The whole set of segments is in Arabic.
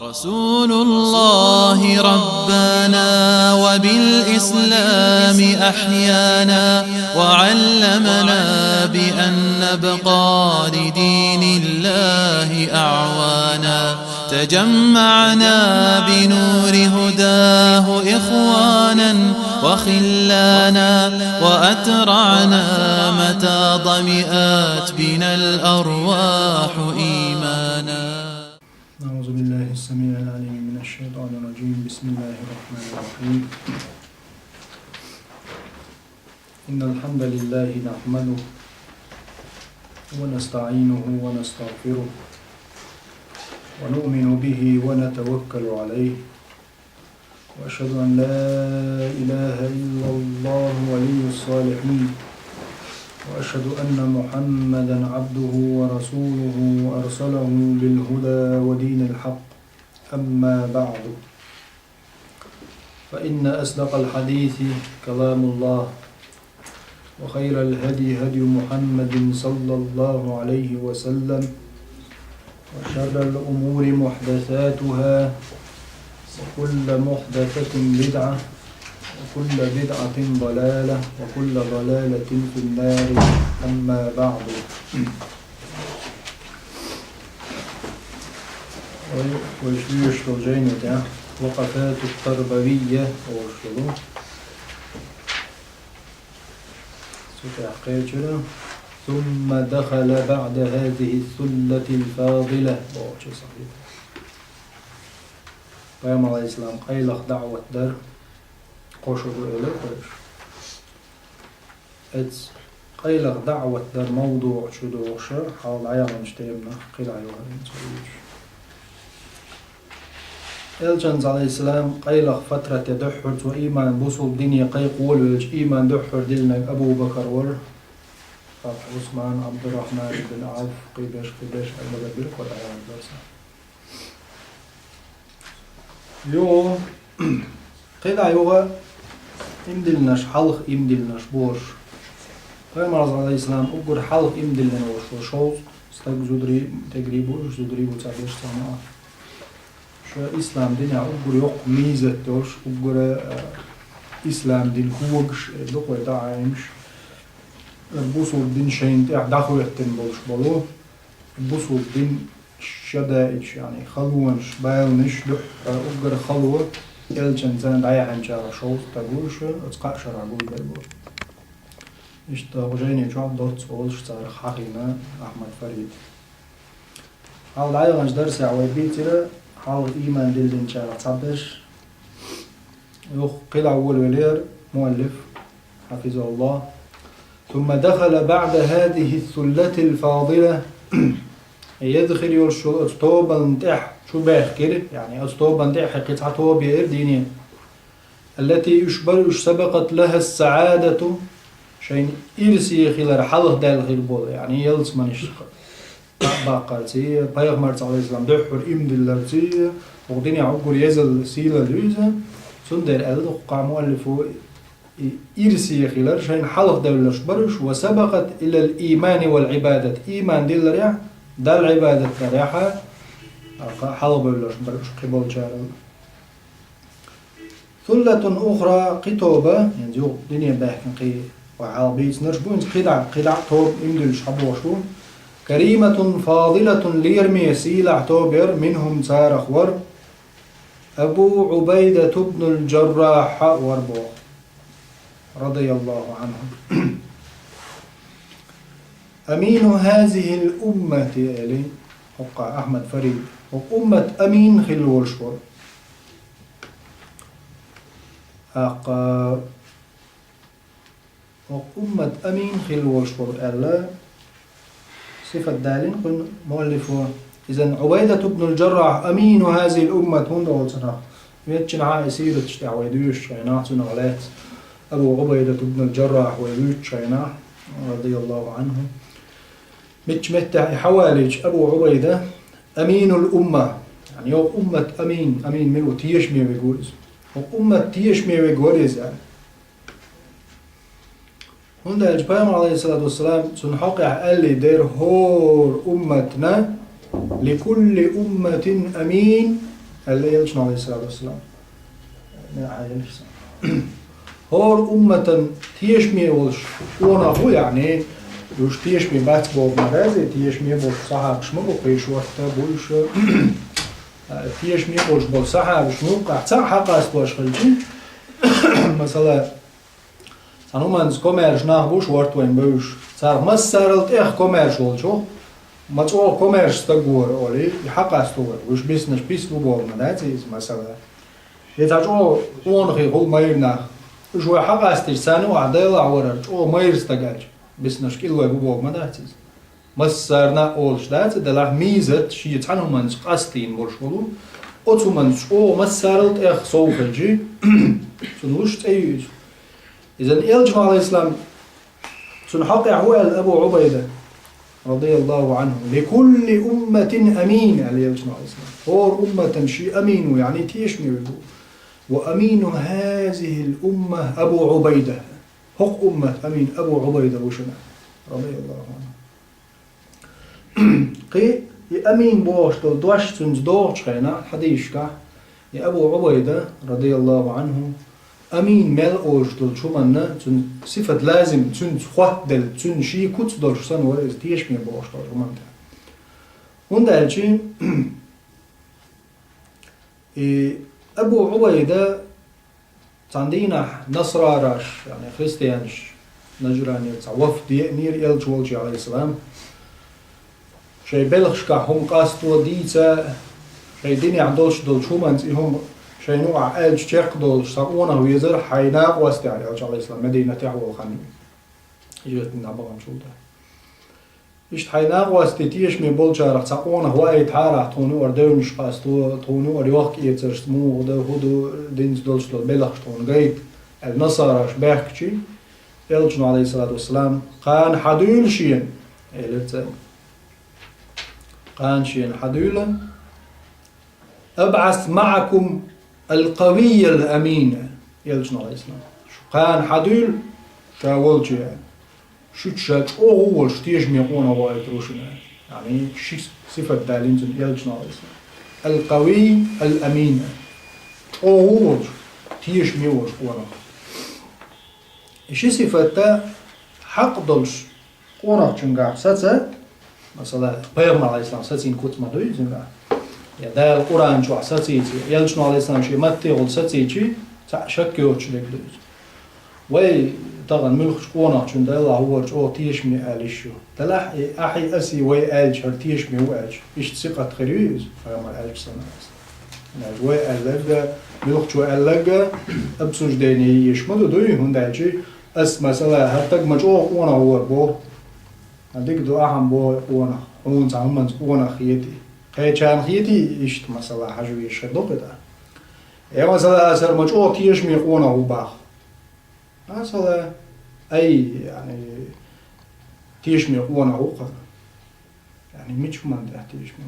رسول الله ربنا وبالإسلام أحيانا وعلمنا بأن نبقى لدين الله أعوانا تجمعنا بنور هداه إخوانا وخلانا وأترعنا متى ضمئات بنا الأرواح إيمانا. أعوذ بالله السميع العليم من الشيطان الرجيم. بسم الله الرحمن الرحيم. إن الحمد لله نحمده ونستعينه ونستغفره ونؤمن به ونتوكل عليه وأشهد أن لا إله إلا الله ولي الصالحين وأشهد أن محمدًا عبده ورسوله وأرسله بالهدى ودين الحق. أما بعد، فإن أصدق الحديث كلام الله، وخير الهدي هدي محمد صلى الله عليه وسلم، وشر الأمور محدثاتها، وكل محدثة بدعة، وكل بدعة ضلالة، وكل ضلالة في النار. أما بعد. ويشلو جينة وقفات التربوية وشلو ثم دخل بعد هذه الثلة الفاضلة. قيام على الإسلام قيلخ دعوة در قوشو إلى قوش إتس قيلخ دعوة در موضوع شدوشة حال عيانا نشتيمنا قيل عيوها نتويش إلجنز عليه السلام قيلخ فترة دحر تو إيمان بوصل دنيا قيق ولوج إيمان دحر دلنا أبو بكر ور عثمان عبد الرحمن بن عوف قيبش المدبر قد عيان درسا يو قيل عيوها إمدلناش حلق إمدلناش بوش قيام عليه السلام أقول حلق إمدلنا وشوز استاق زودري تقريبو زودريبو تعبيش سامعه شو إسلام دين أقول يوق ميزة توش أقول إسلام دين كوغش لقوة داعيمش بوصل دين شين داخل يحتن بولش بولو بوصل دين شدائج يعني خلوانش بايلنش دح أقول خلوة يلجن زان دايا هنجارة شوز تقولش أتقاء شرع قول بيبور اشتاقجيني جواب دوت سولش صار حقينا أحمد فريد حال عيغنش درس عوي بيتر حال إيمان دلدن شارع تصبش يخ قلع أول ولير مؤلف حفظه الله. ثم دخل بعد هذه الثلة الفاضلة يدخل يرشو أستوبا نتح شو باخر يعني أستوبا نتح قطعة توبير دينية التي سبقت لها السعادة شين إرسي خلال حلق دال خلبول يعني يلس منش باقرتي بايغمر عليه السلام دحر إمدلرتي وقديني عقل يزل سيلة لويزة سندر ألدق قام مؤلفه إرسي خلال شين حلق دال برش وسبقت إلى الإيمان والعبادة إيمان دل ريح دال عبادة ريحة حلق برش قبول شارل. ثلة أخرى قطوبة يعني جو دنيا باحكن قي وعربيت نرشبون قدع توب إمدلش حبوشو كريمة فاضلة ليرمي سيلع توبر منهم سارخ ور أبو عبيدة بن الجراح وربو رضي الله عنهم أمين هذه الأمة إلي وقع أحمد فريد وأمة أمين خلو الشور وأمة أمين خلو الشور ألا صفة دالين قل مؤلفه إذن عبيدة بن الجراح أمين هذه الأمة هون دول سنة يتشن عائسيرة تشتع ويدوش شيناح سنغلات أبو عبيدة بن الجراح ويدوش شيناح رضي الله عنه متى حوالج أبو عبيدة أمين الأمة يعني يو أمة أمين ملو تيشمي ويقولز وأمة تيشمي ويقولز يعني هندا الجبام عليه الصلاة والسلام سنحقع اللي دير هور أمتنا لكل أمة أمين اللي يلشنا عليه الصلاة والسلام هور أمة تيشمي ولش وانا هو يعني يوش تيشمي بات بوب مرازي تيشمي بول صحاب شمو قيش وقتا بولش تيشمي بولش بول صحاب شمو قاعد حقا استواش خلجي مثلا سانومانز كوميرش ناخبوش ورتوين بوش صار مسارلت إخ كوميرش ولشو ماتو كوميرش تقور أولي حقا استور وش بيسنش بيسلو بول مناتي مثلا يتاجو اونغي هو مايرنا جو حقا استرسانو عديلا ورر جو مايرس تاجاج بس نشكيلو بوبو مداتيز مسرنا اولش دات دلا ميزت شي تانو منس قاستين مرشولو اوتو منس او مسرلت اخ سوفجي سنوش تايز اذا الجماعه عليه السلام سن حق هو ابو عبيده رضي الله عنه لكل امه امين عليه الجماعه عليه السلام اور امه شي امين يعني تيشمي وأمين هذه الأمة أبو عبيدة حق أمة أمين أبو عبيدة وشنا رضي الله عنه قي أمين بوش دوش تنز دوش خينا حديث كا يا أبو عبيدة رضي الله عنه أمين مال أوش دل شو منا تن صفة لازم تن خوات دل تن شي كوت دل شسان ورز تيش مي بوش دل شو منا وندالشي أبو عبيدة عندنا نصراراش يعني خريستيانش نجراني وفد نير يلجولجي عليه السلام شي بلغش كهم قاستو ديتا شي ديني عندولش دول شومانز هم شي نوع ألج تشيق دول ساقونا ويزر حيناق واستي عليه السلام مدينة تحوى الخاني يجت من عبارة شولده إيش حيناق واستيتيش من بولجارة ساقونا هو أي تحارة تونو أردونش قاستو تونو أريوك يترسمو وده هدو دينز دولش دول بلغش تون غيب النصارى شباكشي يلجنو عليه الصلاة والسلام قان حدول شين قان شين حدولا أبعث معكم القوي الأمين يلجنو عليه السلام قان حدول شاولجي شو تشات هو شتيش ميقونا وايد روشنا يعني شي صفة دالين يلجنا القوي الأمين هو تيش ميوش قونا شي صفة حق دلش قونا تشنقع ساتسا مثلا بيغمر عليه السلام ساتسين كوت مدوي زنقع يا دا القرآن شو ساتسيتي يلجنا عليه السلام شي متغل ساتسيتي شكيوش لك دوز وي طبعا ملخش قونا چون دلا هو او تيش مي اليشو دلا احي اسي وي الج هر تيش مي وج ايش ثقه خريز فما الج سنه نجوي الج ملخش و الج ابسوج ديني يشمدو دوي هنداجي اس مثلا هتك مجو قونا هو بو هديك دو اهم بو قونا اون زعمن قونا خيتي كاي كان خيتي ايش مثلا حجوي شدو كده يا مثلا اثر مجو تيش مي قونا هو باخ مثلا أي يعني تيش مي قوانا هوقا يعني ميتش من ده تيش مي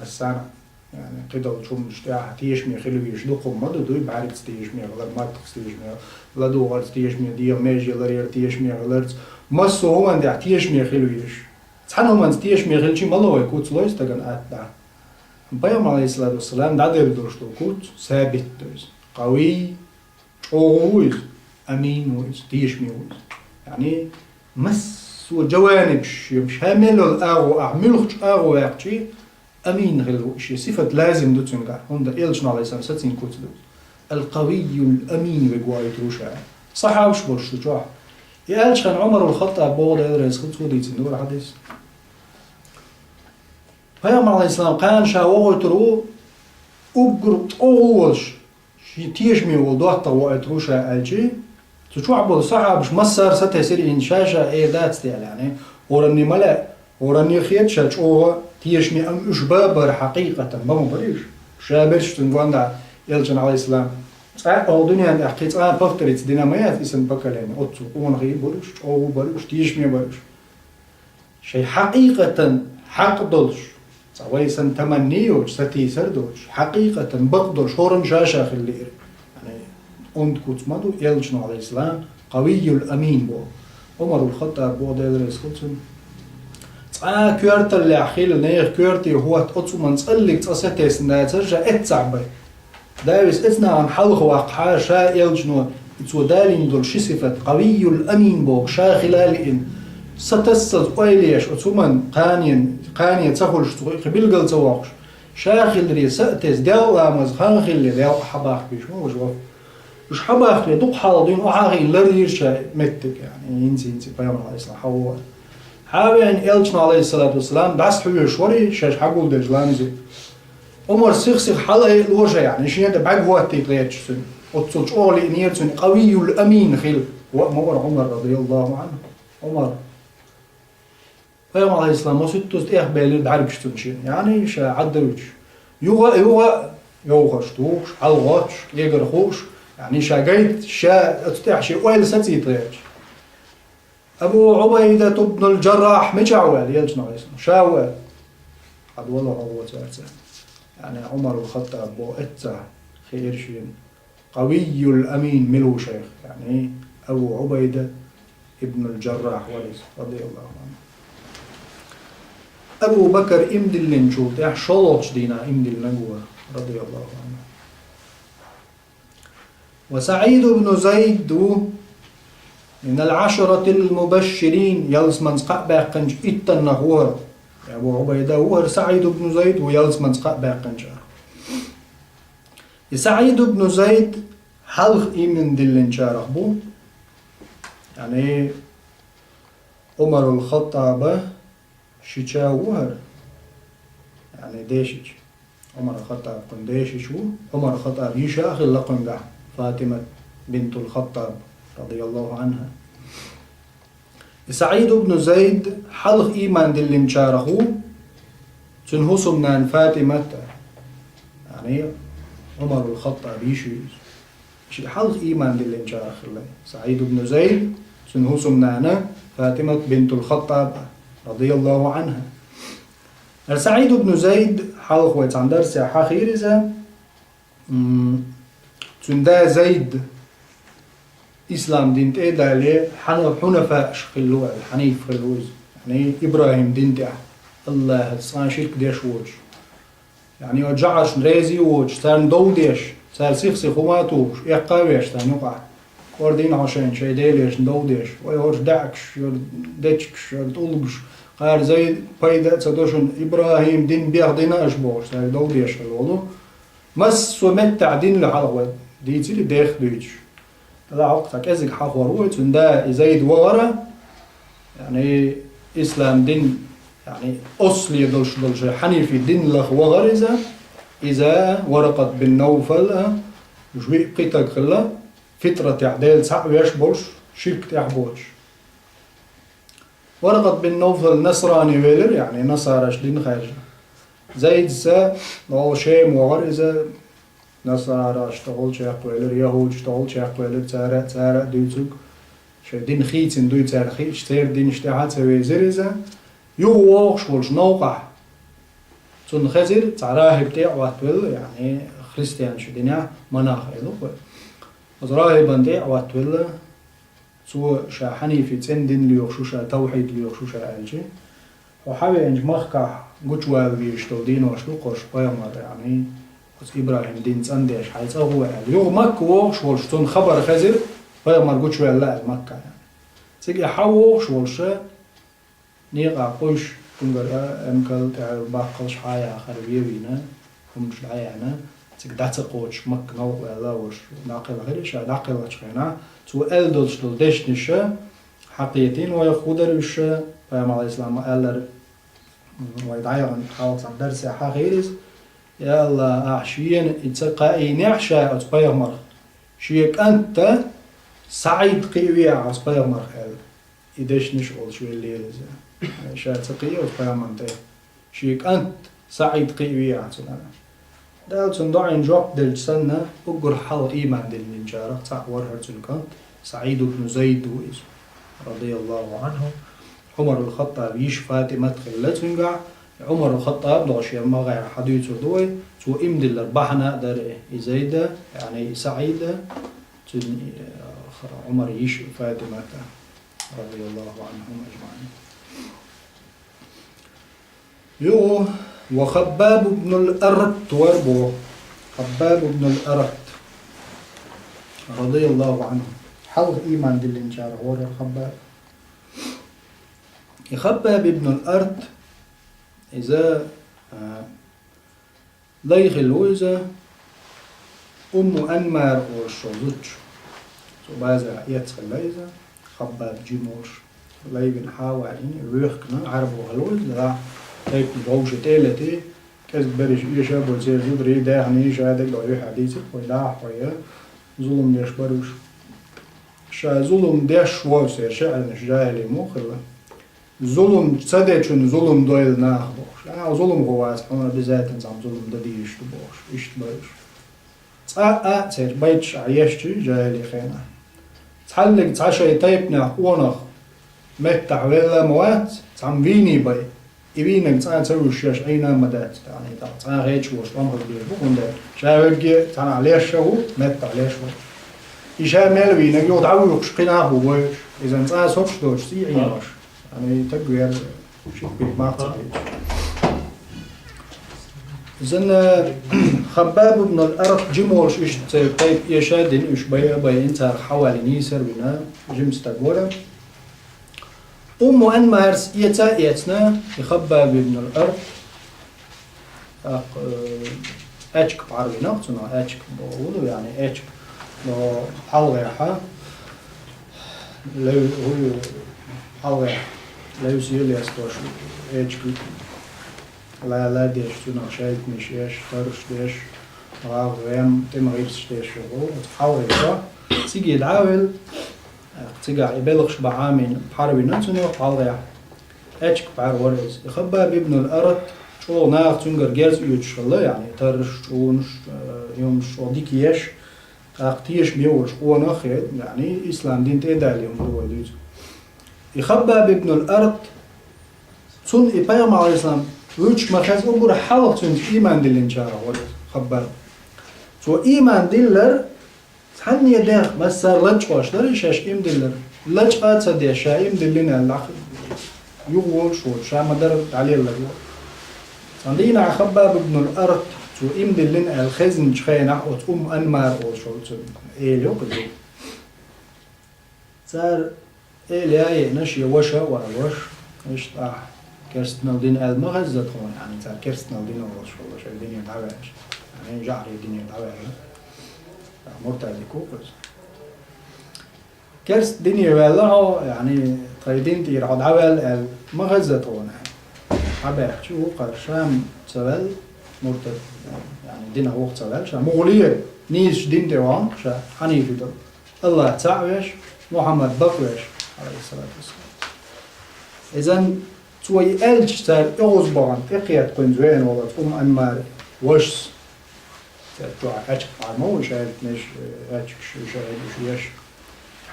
بس أنا يعني كده وشوم مشتاح تيش مي خلو يشدقهم ما دو بعرف تيش مي غلط ما تيش مي لا دو غلط تيش مي دي ماجي غير تيش مي غلط مس هو من ده تيش مي خلو يش ثانو من تيش مي خلشي ما لو يكون سلويس تجن أتدا بيوم عليه الصلاة والسلام ده يبدوش كوت ثابت قوي أوهوز أمين ويز تيش ميوز يعني مس وجوانب مش هامل الأغو أعملش أغو يحكي أمين غلو شيء صفة لازم دوتنجا هند إلشنا عليه السلام ستين كوت دوت القوي الأمين بجواي تروشا صح وش برش تجاه يالش كان عمر الخطاب بول يدرس خد سودي تندور حديث فيوم عليه السلام كان شاوه ترو أقرب أولش شيء تيش ميول دوحة وأتروشا ألشي تشوف عبود صعب مش مصر ستيصير إن شاشة إيه دات يعني ورني ملا ورني خيط شاش أو تيشني أم إشبابر حقيقة ما مبريش شابرش تنواندا يلجن عليه السلام أو دنيا أحكي بفترة ديناميات اسم بكلين أتو ونغي برش أو برش تيشني برش شيء حقيقة حق دلش سواء سن تمنيوش ستيسر دلش حقيقة بقدر شورن شاشة خلير und kurz madu يلجن عليه السلام قوي الأمين بو عمر الخطاب بو دير يسخطن كورت اللي أخيل نير كورتي هو تقصو من تقلق تصتيس ناترجع اتزعبي داويس اتنا عن حلق واقحا شا يلجنو اتودالين دول شسفت قوي الأمين بوغ شا خلالين ستسد قويليش اتومن قانين تخلش قبل قل تواقش شا خلري سأتس ديال لامز خان خلي ديال حباخ بيش مو جواب مش حباخ لي دوق حاضين وعاغي لرير شا متك يعني ينسي بيامر عليه الصلاة حوا حاوين إلجنا عليه الصلاة والسلام بس حوي شوري شاش حقول دجلانزي عمر سيخ حلقة الوجه يعني شيء ده بعد وقت تيجي سن وتصلش أولي نيرتون قوي الأمين خيل عمر رضي الله عنه عمر بيامر عليه السلام وستوز بيلر بعرف شتون شيء يعني شا عدروش يوغا شتوش علغاتش يقرخوش يعني شا قيد شا تستيح شيء ويل ستيتريج أبو عبيدة بن الجراح مجعول يلجنا عليه السلام شاول قد والله هو تعالى يعني عمر الخطاب بو اتسع خير شيء قوي الأمين ملو شيخ يعني أبو عبيدة ابن الجراح وليس رضي الله عنه أبو بكر إمدل لنشوت شلوش دينا إمدل نقوة رضي الله عنه وسعيد بن زيد من العشرة المبشرين يلس منسقى باقنج إتنهور أبو عبيدة وهر سعيد بن زيد ويلس منسقى باقنج سعيد بن زيد حلق إيمن دلن شارخ بو يعني عمر الخطاب شيشا وهر يعني ديشج عمر الخطاب كن ديشج عمر الخطاب يشاخ اللقن فاطمة بنت الخطاب رضي الله عنها سعيد بن زيد حلق إيمان دلن شارخو تنهسم نان فاطمة يعني عمر الخطاب يشي حلق إيمان دلن شارخ الله سعيد بن زيد تنهسم نان فاطمة بنت الخطاب رضي الله عنها سعيد بن زيد حلق ويتعندر ساحة خيرزة تندا زيد إسلام دين تأدا لي حنفاء شخلوه الحنيف خلوز يعني إبراهيم دين تأ الله صان شرك ديش ووش يعني وجعش نريزي ووش تان دو ديش صار سيخ وماتوش يقاويش تان يقع كوردين عشان شي ديليش دو ديش ويهوش دعكش ديشكش تقلبش قال زي بايدا تدوشن إبراهيم دين بيخ دين أشبوش صار دو ديش الولو مس ومتع دين لحلوة ديتي لديخ ديش لا عقتك أزق حقور ويت وندا زيد وغرا يعني إسلام دين يعني أصلي دلش حنيفي دين لخ وغرزة إذا ورقت بالنوفل جوي قيتك خلا فترة تعديل سعو يشبرش شرك تحبوش ورقت بالنوفل نصراني ويلر يعني نصارش دين خارج زيد سا نو شيم وغرزة نصارى اشتغل شيخ بويلر يهود اشتغل شيخ بويلر تارا دوتوك شو دين خيتن دوي تارا خيت شتير دين اشتحات سوي زرزة يوغ شولش نوقع تون خزر تراهب تاع واتول يعني خريستيان شو دينا مناخ يلو وراهبا تاع واتول سو شا حنيفي تن دين ليوغ شو شا توحيد ليوغ شو شا الجي وحاول انج مخكع قوتوال بيشتو دين وشلو قرش بايمر يعني إبراهيم دين تنديش حيث هو اليوم مكة وش ولشتون خبر خزر فيا مرجوت شوية لا مكة يعني تيجي حوش ولشة نيقع قوش كنقر أمكال تعال باقلش حياة خربية بينا هم مش عيانا تيجي دعت قوش مكة نو ولا وش ناقل غيرش ناقل وشينا تو ألدل شتل ديش نشة حقيقتين ويخودر وش فيا مع الإسلام ألر ويدعيان حاول درس حقيقيس يا الله أحشين إتقائي نعشى أتبايغ مرخ شيك أنت سعيد قيوية أتبايغ مرخ إدش نشغل شوي الليل شا تقية أتبايغ منتهي شيك أنت سعيد قيوية أتبايغ دال تندعين جواب دل سنة أقر حال إيمان دل نجارة تعور هرتن كانت سعيد بن زيد وإس رضي الله عنه عمر الخطاب يش فاطمة خلتنقع عمر الخطاب نغشي ما غير حديث دوي تو إمدل الأربعنا در زيدة يعني سعيدة عمر يش فاطمة رضي الله عنهم أجمعين يو وخباب بن الأرت وربو خباب بن الأرت رضي الله عنه حل إيمان دل إنشار هو خباب خباب بن الأرت إذا ليغلو إذا أنمار والشوزوش وبازا يتسخل إذا خباب جيموش ليغن حاوالين ويخكنا عربو غلوز لا تيب نجوش تيلتي كذب برش إيشا بوزير زودري داهني شادك لو يحديثك ويلاح ويا ظلم ديش بروش شا ظلم ديش ووسير شعر نشجايلي موخلا ظلم تصدقون ظلم دويل ناخبوش ظلم غواز حونا بذات نظام ظلم دديش تبوش إيش تبروش تير بيتش عيشتي جايلي خينا تحلق تعشي تيبنا ونخ متع ولا موات تعم فيني باي يبينك تسوي شاش أينا مدات يعني تعال غيتش وش رمض بيه بقول ده شايفك تعال عليه شو مت عليه شو إيشا ملوينك يقعد عويش قناع بوش إذا تعال صوتش دوش سيعينش يعني تقوير شيء ما أعتقد إذن خباب بن الأرق جمولش إيش طيب يشادين إيش بيا إنت حوالي نيسر بنا جمس تقوله أنمارس يتنا يخباب بن الأرض أشك بعربي نقصنا أشك بقوله يعني أشك لو حلقة لو هو حلقة لو يصير يستوش أشك لا ديش تنا شايف مش إيش ترش ديش غام تمغيرش ديش هو حلقة تيجي العامل تيجا يبلغش بعامين بحربي نتونو حاليا اتشك بعر ورز يخباب ابن الأرض شو ناخ تنقر جاز يوتشلا يعني ترش شونش يوم شو ديكيش تاقتيش ميوش ونخ يعني إسلام دين تدعي اليوم هو يدوز يخباب ابن الأرض تون إبايم على الإسلام ويش مركز أمور حلق تون إيمان دلين شارع ورز خباب تو إيمان دلر تحني يدير بس صار لج واشتر إيش إيم دلر لج قاد صدق شايم دلنا العقل يقول شو شا مدر عليه الله عندنا خباب ابن الأرض تو إيم دلنا الخزن شخينا وتقوم أنمار أو شو إيه لو كذي صار إيه لاي نشي وشة وش إيش كرستنا الدين المغزى طبعا يعني صار كرستنا الدين وش والله شو الدنيا تعبانش يعني جعري الدنيا تعبانة مرتعد كوكس كرس دنيا والله يعني طيدين تير عد عوال المغزى طبعا عباح شو قرشام سوال مرتد يعني دينا وقت سوال شا مغولية نيش دين دوام شا حنيفي دل الله تعويش محمد بقويش عليه الصلاة والسلام إذن توي ألج تار إغزبان إقيات قنزوين والله أنمار وش تروح أشك عمو شايف مش أشك شايف وش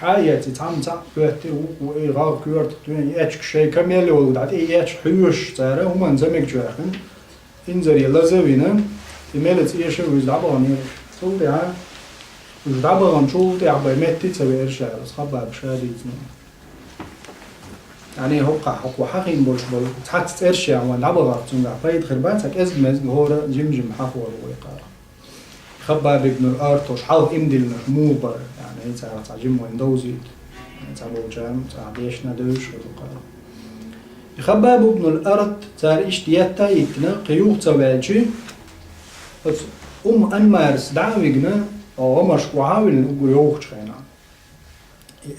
حياتي تعمل كويتي وإيغار كويرت توني أشك شيء كميل ولد عتي أشك حيوش ترى هم نزمك جواهن إنزري لازوينا إمالت إيش ويزعبان صوتي ها ويزعبان شو تعبى متى تسوي إرشاد أصحاب بشاديتنا يعني هو حقين بوش بول تحت إرشاد ونعبر تونع فايد خربانتك أزمة هو جمجم حفور ويقار خباب ابن الأرض وش حال إمدي الموبر يعني تعجم وين دوزيد تعبو جام تعديش ندوش وتقال خباب ابن الأرض تار اشتياتا يتنا قيوق تواجي أنمارس دعويقنا أو أمشك وعاول نقول يوخش خينا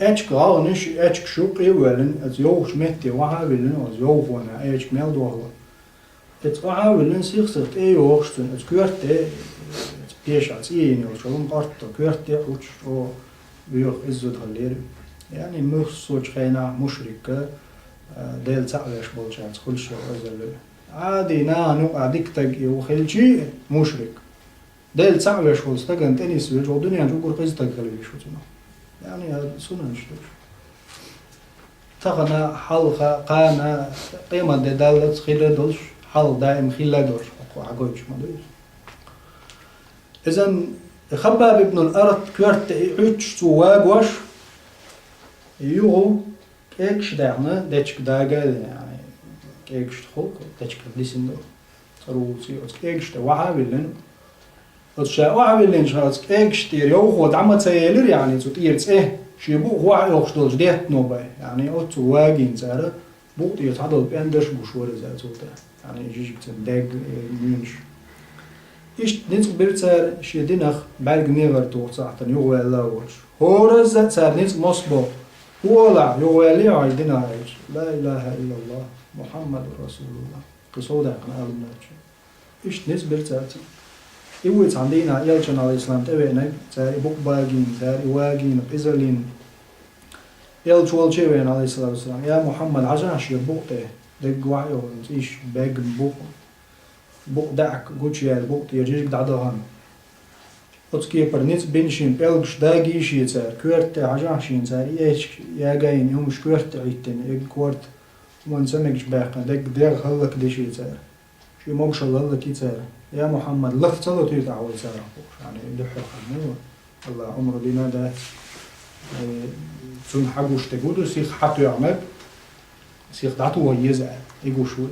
أجك غاونش أجك شوقي ولن أز يوخش مهتي وعاول أز يوخ وانا أجك ميلد وهو أتعاول نسيخسرت أي يوخش تن أتكورت بيش عسيني وشلون قرطة كورتي وشو بيوخ إزود هاللير يعني مخصوص خينا مشركة ديل تعلش بولشات كل شيء أزل عادي نانو عاديك تجي وخلشي مشرك ديل تعلش بولستجن تاني سويج والدنيا جوكر قيز تجلي شو تنا يعني هذا سنة نشتوش تغنى حلقة قانا قيمة دالت خير دولش حل دائم خيلا دور وعقوش ما دوش إذن خباب ابن الأرض كورت عيش سواق يوغو كيكش داعنا ديتش داقة يعني كيكشت خلق تشكل لسندو روسي كيكشت وعابلن وتشا وعابلن شاس كيكشت يو خود عم تسيلر يعني تطيرت شيبو هو يخشدل جديت نوباي يعني أوت واجين زارة بوت يتعدل بأندش بشور زاتوتا يعني جيجت داج مينش إيش نيت بيرتسر شيدينخ بالج نيفر توصعتن يو ولا وش هورز زار نيت مصبو ولا يو ولا عيدنا عيش لا إله إلا الله محمد رسول الله قصودا قناة الناتش إيش نيت بيرتسر إيوت عندنا يلجن على الإسلام تبعنا زار بوك باجين زار واجين بإزرلين يلجوال جيبين عليه الصلاة والسلام يا محمد عجاش يبوقته دق وعيه إيش باج بوق دعك قوتشيال بوق يجيك دعدهان أتكي برنيت بنشين بلغش داقي شي تار كورت عجاشين تار إيش يا جاين يوم مش كورت عيتين إيه كورت ومن سمكش باقي دق هلك دي شي تار شي موش هلك تار يا محمد لف تلو تيتعوي تار يعني دحر خمو الله عمره دينا ده تون حقوش تقولوا سيخ حتو يعمل سيخ دعتو ويزع يقول شو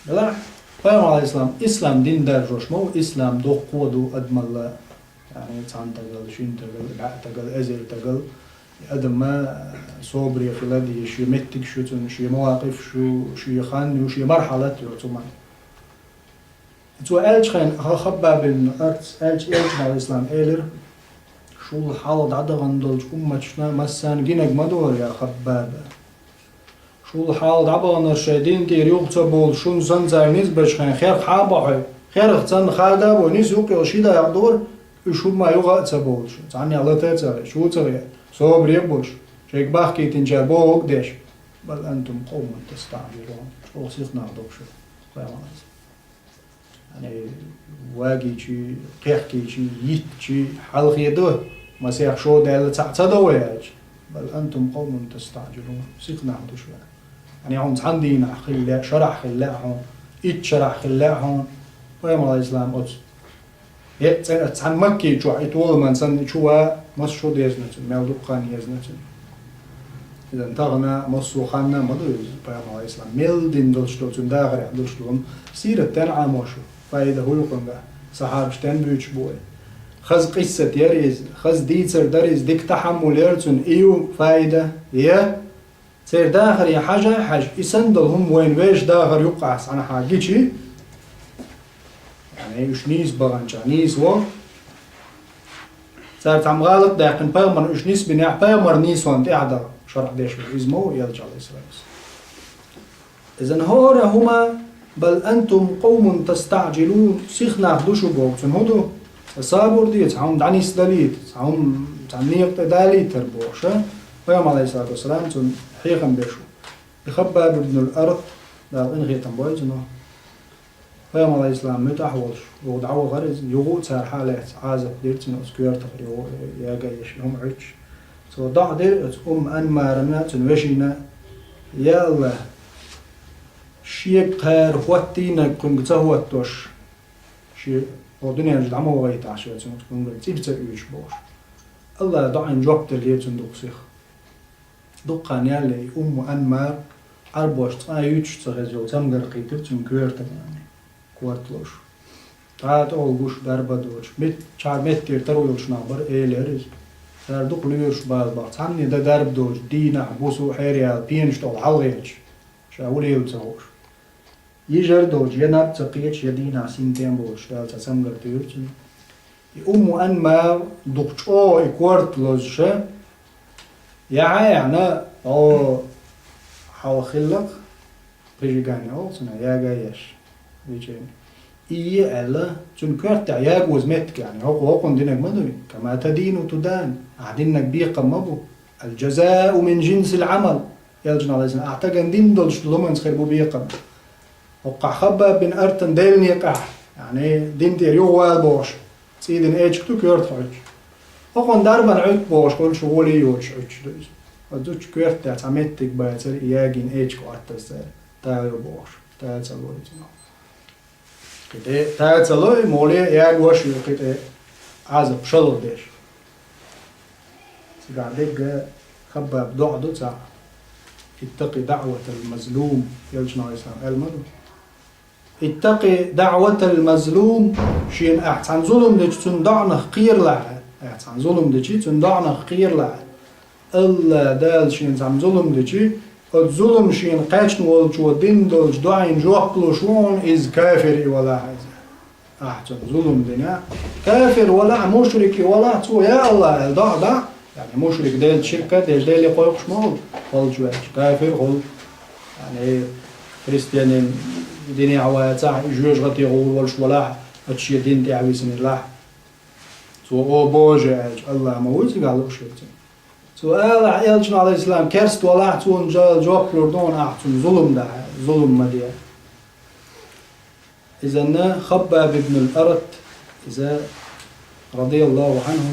لا فهم على الإسلام إسلام دين دار جوش مو إسلام دو قودو أدمل يعني تان تقل شين تقل بعد تقل أزل تقل أدم ما صوبري في لدي شي متك شو تن شي مواقف شو خان وشي مرحلة يعتمد تو ألج خين خبا بين أرت ألج على الإسلام إيلر شو الحالة عدا غندل أمتنا مسان جينك مدور يا خبابة شو الحالة عبا نرشدين تيريوب تبول شون زنزار نسبش خين خير حابا خير اختن خادا ونيس يوكي وشيدا يعدور شو ما يوغا تبول شو تعني الله تتسري شو تري صوب ريبوش شيك باخكي تنجابو وقدش بل أنتم قوم تستعجلون شو سيخنا عدوك شو فاهم يعني واجي شي قيحكي شي يت شي حلقي ده مسيح شو ده تعتدوا ياج بل أنتم قوم تستعجلون سيقنا عدو شو يعني هم عندنا خلاء شرح خلاهم شرح خلاهم ويوم الإسلام أوت عن مكة شو يطول من سن شو مس شو ديزنت مالدو قان يزنت إذا انتهنا مصو خاننا مدو بيوم الإسلام ميلدين دلشتو تنداغر دلشتوهم سيرة تنعم وشو فايدة هو يقوم صحاب شتن بيوش بوي خز قصة يريز خز ديتر دريز ديك تحمل يرتون إيو فايدة هي سير داخل يا حاجة يسندلهم وين ويش داخل يقعس أنا حاجيشي يعني يش نيس بغنجا نيس و صارت عم غلط داخل بيمر يش نيس بناع بيمر نيس وانت قاعدة شرح ديش إزمو يرجع الإسلام إذن هما بل أنتم قوم تستعجلون سيخنا خدوشو بوكتن هدو الصابر ديت هم دعني سداليت هم تعنيق تداليت تربوشة ويوم عليه الصلاة والسلام تن حيقا بيشو يخبى بابن الأرض دار إنغي تنبويتنو ويوم عليه السلام متحولش ودعوه غرز يغو تسار حالات عازب ديرتن اسكير تقريبا يا جايش هم عيش سو ضع ديرت أنما رمنات وشينا يا الله شيء قهر وقتينا كنت تهوتوش شيء ودنيا جد عمو غيت عشوة تكون قلت تيب تقويش بوش الله ضعين جوبت اللي يتندوق سيخ دقان يالي أنمار عربوش تقايوش تغزيو تمغر قيتر تنكويرتك يعني كوارتلوش تعاد أولوش دربا دوش مت چار مت كير ترويوش نابر إيليرز سار دقليوش باز تعني دا درب دوش دينا بوسو حيريال بينش طول حلغيش شاوليو تسوش يجر دوج يناب تقيتش يدينا سنتين بوش دال تسمغر تيرتن أنما دقشو إكوارت لوزشة يعني أو حاول خلق بيجيغاني أو سنة يا جايش بيجين إيه ألا تنكرت عياج وزمتك يعني هو قندينك مدوي كما تدين تدان عدينك بيقا مبو الجزاء من جنس العمل يلجنا على سنة أعتقد دين دولش لمن سخيبو بيقا وقع خبا بن أرتن ديلني قع يعني دين تيريو والبوش سيدن ايج كتو كيرت فايش وقن داربان عيد بوش كل شغولي يوش عيش ودوش كيرت تاعت عميتك بايتر إياجين ايج كو أتزدار تايو بوش تايو تلوي تنو كده تايو تلوي مولي إياج وشو كده عازب شلو ديش سيقعدك خبا بدوع دو تاع اتقي دعوة المظلوم يلجنا إسلام المدو اتقي دعوة المظلوم شين أحسن ظلم دج تندعنا خير لها أحسن ظلم دج تندعنا خير لها الله دال شين زم ظلم دج الظلم شين قاش نول شو دين دولج دعين جوكلو شون إز كافر ولا هذا أحسن ظلم دنا كافر ولا مشرك ولا تو يا الله دع يعني مشرك ديل شركة ديل يقول شمال قال شو كافر قال يعني كريستيان ديني عواتها جوج غتي غول ولا هادشي دين تاع بسم الله سو او بوجه الله موت قال شو سؤال عيالنا على الإسلام كرست ولا تون جواب لردون أحسن ظلم ده ظلم مديا إذا خباب بن الأرت إذا رضي الله عنه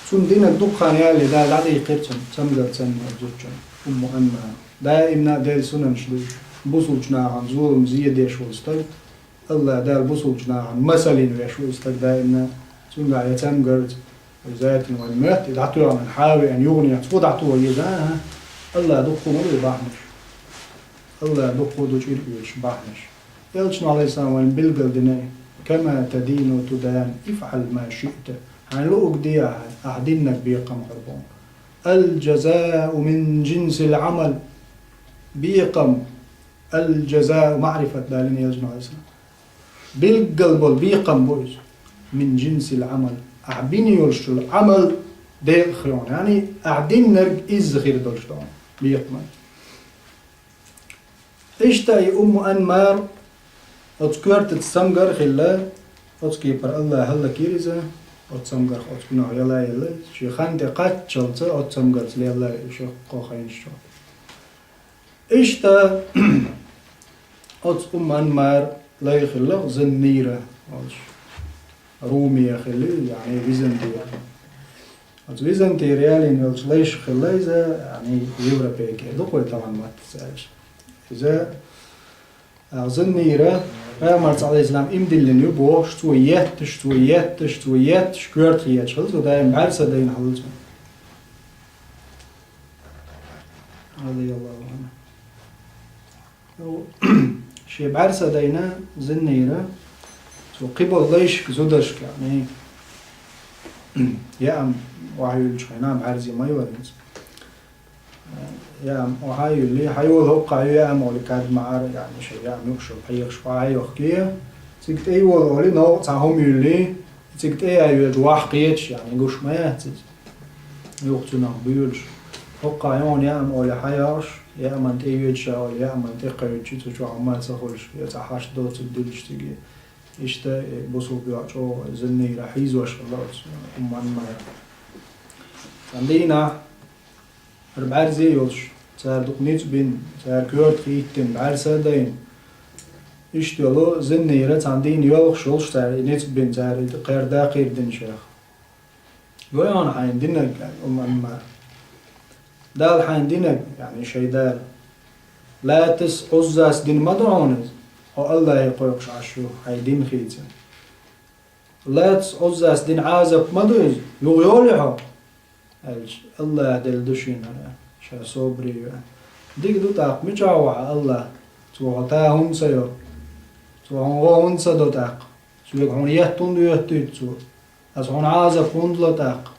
تون دين الدخان يالي ده العدي قرتن سمجر سنة زوجن أنها دائما ديل سنن شلو بوصل جناعا ظلم زيادة شو استقد الله دال بوصل جناعا مثلين ويشو استقد دائما تون قاعد يتمجرد وزايت المعلومات يدعتوا عن حاول أن يغني تفضعتوا يزاها الله دقوا مرة بعنش الله دقوا دوشير بيش بعنش يلشنا عليه السلام وين بلغل دناي كما تدين وتدان افعل ما شئت عن لؤك ديها أعدنك بيقم حربون الجزاء من جنس العمل بيقم الجزاء معرفة دالين يلشنا عليه السلام بالقلب بيقم بوز من جنس العمل أعبيني يلشل عمل دير خيون يعني أعدين نرق إز خير دلشتون بيقمن إشتاي أنمار أتكورت تسمجر خلا أتكيبر الله هلا كيرزا أتسمجر أتكنا يلا شيخان دقات شلته أتسمجر ليلا شيخ قاخين شو إشتا أنمار لا يخلا زنيرة رومي يا خلي يعني بيزنطية بيزنطية يعني ليش خلايزة يعني يوروبي كده دقوا طبعا ما تسألش إذا زنيرة مرت على الإسلام إمدلن يبوه شويات شكرت خيات شلز ودايم بعرسة دين حلتهم رضي الله عنه شي بعرسة دينا زنيرة قبل ليش زودش يعني يا أم وعيو الشينا بعرزي ما يورنس يا أم وعيو اللي حيو الهقة يا أم ولي كاد معار يعني شيء يا أم يخشوا حيخ شوعي وخكية تيجت أي ولي نو تعهم يلي تيجت أي جواح قيتش يعني قوش ما يهتز يوقتنا بيولش هقة يون يا أم ولي حياش يا أم أنت يجشا ولا يا أم أنت قيتش تجوا عمال تخلش يتحاش دوت الدلش تيجي إشتا بوصل بيعشوا زني راح يزوج الله أمان ما عندنا أربعة زيوش صار دقنيت بين صار كورت خيتين بعرسة دين إشتغلوا زني رات عندين يوخ شولش صار نيت بين صار قير داقير دين شيخ وين حين دينك أمان ما دال حين دينك يعني شيء دال لا تس عزاس دين مدرونز أو الله يقولش عشو هاي دين خيتين لا تسعزاس دين عازب مدوز يغيولها الله دل دوشين شا صبري ديك دو تاق مجاوع الله توغتاهم سيو توغون سدو تاق سويق هون يهتون دو يهتوت سو أس هون عازب هون دلو تاق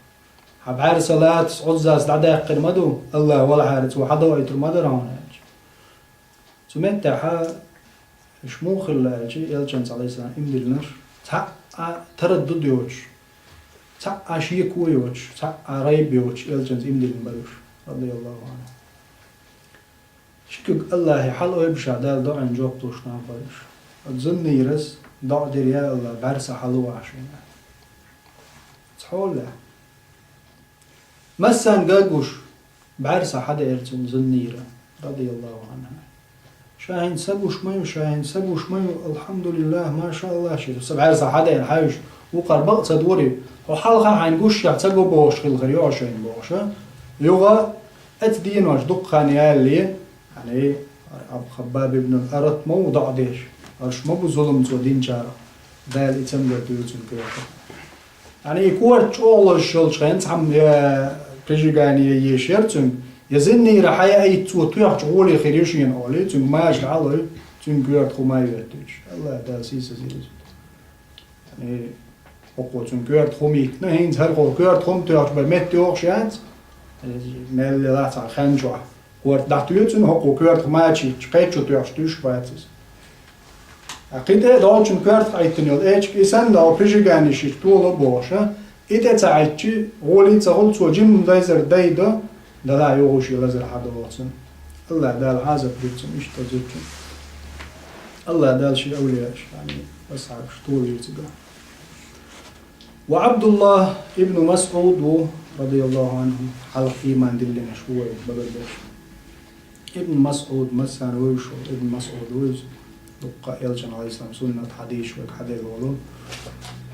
حب عارس لا تسعزاس دعداق مدو الله ولا عارس وحدو ايتر مدر هون سمعت شموخ الشيء يلجنس عليه السلام إمدلنش تع تردد يوش تع شيء كويوش تع ريب يوش يلجنس إمدلن بلوش رضي الله عنه شكك الله حلو يبشع دال دع نجوب توش نافرش الظن يرس دع دريا الله برس حلو عشان تحول له مثلا جاجوش برس حدا يرسم ظنيرة رضي الله عنه شاهين سبوش مايو شاهين سبوش مايو الحمد لله ما شاء الله شيء سبع رصا حدا ينحيش وقربق تدوري وحلقة حنقوش يعتقوا بوش خل غريو عشان بوشة يوغا أتدين واش دقان يالي يعني أبو خباب ابن الأرت موضع ديش أرش مبو ظلم تودين جارة دال يتمدر ديوتون كيوكا يعني يكور تشول الشول شاين تعم بيجيغاني يشيرتون يزني راح يأيت وتويح شغولي خيريشين أولي تون ماش على تون قيرت خماي ويتوش الله ده سيس زيز يعني أقوى تون قيرت خمي نهين هالقو قيرت خم تويح بمت توشات مال لا تاع خنجوا قوت دعتوتون هقو قيرت خماشي قيتشو تويح توش باتس أكيد ده تون قيرت عيتنيل إيش إنسان ده بيجي شيء طول بوشة إذا تعيتشي غولي تقول تو جيم دايزر دايدا ده لا يوشي لازر حدا واتسن الله ده العازب بيتسن إيش تزوجن الله ده الشيء أولياش يعني بس عارف طول يتبع وعبد الله ابن مسعود رضي الله عنه حلق إيمان دلنا شوي ببدش ابن مسعود مسان ويشو ابن مسعود ويز دقة يلجن عليه السلام سنة حديث وك حديث ولو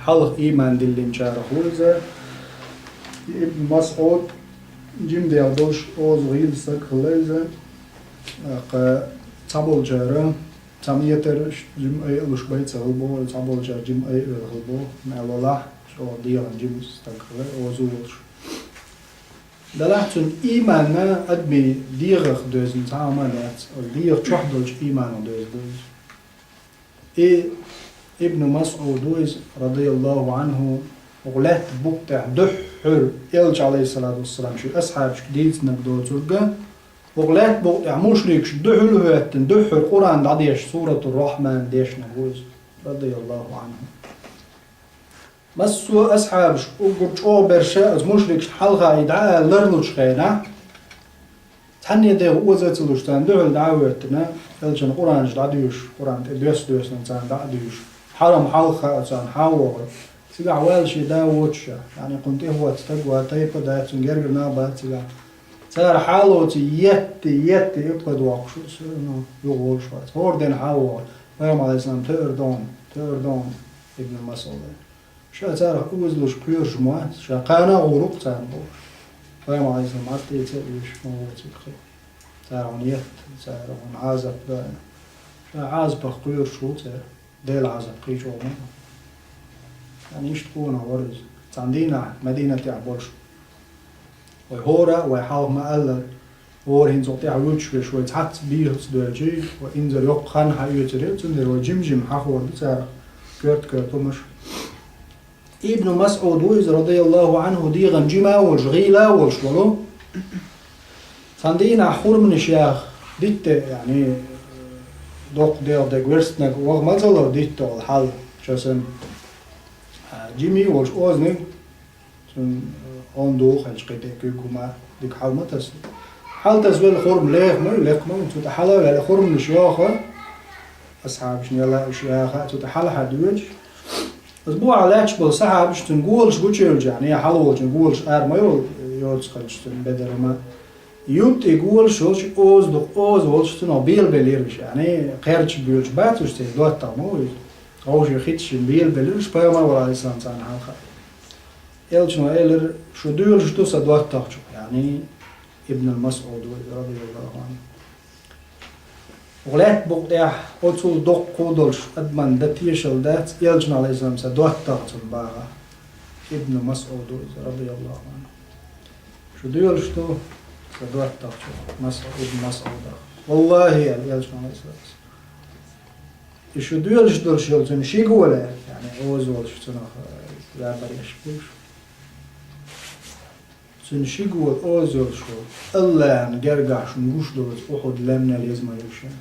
حلق إيمان دلنا شارح ويزا ابن مسعود جيم دي عدوش أوز غيل سك خليزا تابل جارة تاميتر جيم أي ألوش بيت سهلبو تابل جار جيم أي ألوشبو معلولا شو ديال جيم استقر أوزولش دلعتون إيماننا أدمي ديرخ دوزن تعاملات أو ديرخ تحضرش إيمان دوز ابن مسعود رضي الله عنه وغلات بوقتع دحر إلج عليه الصلاة والسلام شو أصحاب شديد نقدو تلقى وغلات بوقتع مشرك دحر هاتن دحر قرآن دعديش سورة الرحمن ديش نقوز رضي الله عنه مسو أصحاب وقرش أو برشا از مشرك حلقة يدعى لرلوش خينا تحني ده وزت لوشتان دحر دعوتنا إلجن قرآن دعديش قرآن دوس نتان دعديش حرم حلقة أتان حاور سيجا عوالشي دا ووتشا يعني كنت هو تتقوى تايبا دا تنجرق نابا سيجا سار حالوتي يتي يقد واقشو سيرنا يغول شوات هوردين حاول ويوم عليه السلام تأردون ابن المسعود شا سار اوزلوش بيرش موات شا قانا غروق تان بوش ويوم عليه السلام عطي يتقليش مووتي بخير سار عن سار عن عازب دا شا عازب قير شو سار ديل عازب قيش ومنا يعني إيش تكون ورز عندنا مدينة تعبرش وهورا ويحاول ما قال هور هنزو تعوج شوي تحت بيرس دوجي وإنزل يق خان حيوتري تندر وجمجم حخور بتاع كرت ومش ابن مسعود رضي الله عنه ديغا جما وشغيلا وشولو عندنا حور من الشيخ ديت يعني دوق ديال دغورستنك وغمزلو ديت الحال شاسن جيمي وش أوزني سن أندوخ هالش قيد كوما ديك حال ما تس حال تسوي الخرم ليه ما تتحلى على خرم الشياخة أصحاب شنو يلا الشياخة تتحلى حدوج أسبوع علاش بالصحاب تنقولش بوتشيلج يعني حلوج نقولش ما يولش خلش بدر ما يوت يقول شوش أوز ولش تنوبيل بليرش يعني قيرش بيوش باتوش تدوت تاموز أو شيء خيتش بيل بلش بيوم ولا إنسان تاني حلقة إلش ما إلر شو دول شو تسدوات تاخشوا يعني ابن المسعود رضي الله عنه وغلات بقطع أتصل دق قدرش أدمن دتيشل دات إلش عليه السلام سدوات تاخشوا بارا ابن مسعود رضي الله عنه شو دول شو سدوات تاخشوا مسعود ابن مسعود والله يا إلش عليه السلام إيش دويلش دولش يلزم شيء ولا يعني أوز ولا شو تناخ لا بريش بوش سنشيء ولا أوز ولا شو الله نجرجع شو نقوش دولش أحد لمنا اليزم يوشان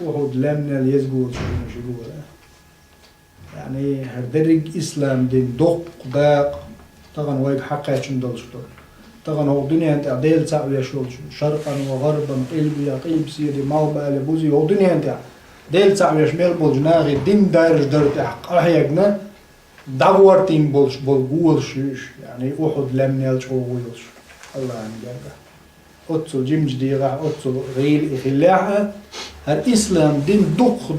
أحد لمنا اليزجول شو نشيء ولا يعني هردرج إسلام دين دق داق طبعا وايد حقيقة دولش دول طبعا هو الدنيا أنت عديل تعب يشول شرقا وغربا قلبي قلب سيدي مالبا لبوزي هو الدنيا أنت ديل تعب يشمل بولجناغي دين دايرش درت أحياجنا دورتين بولش بولغولش يعني أحد لم نلش وغولش الله يعني جابه أتصل جيم جديرة أتصل غير إخلاعها الإسلام دين دق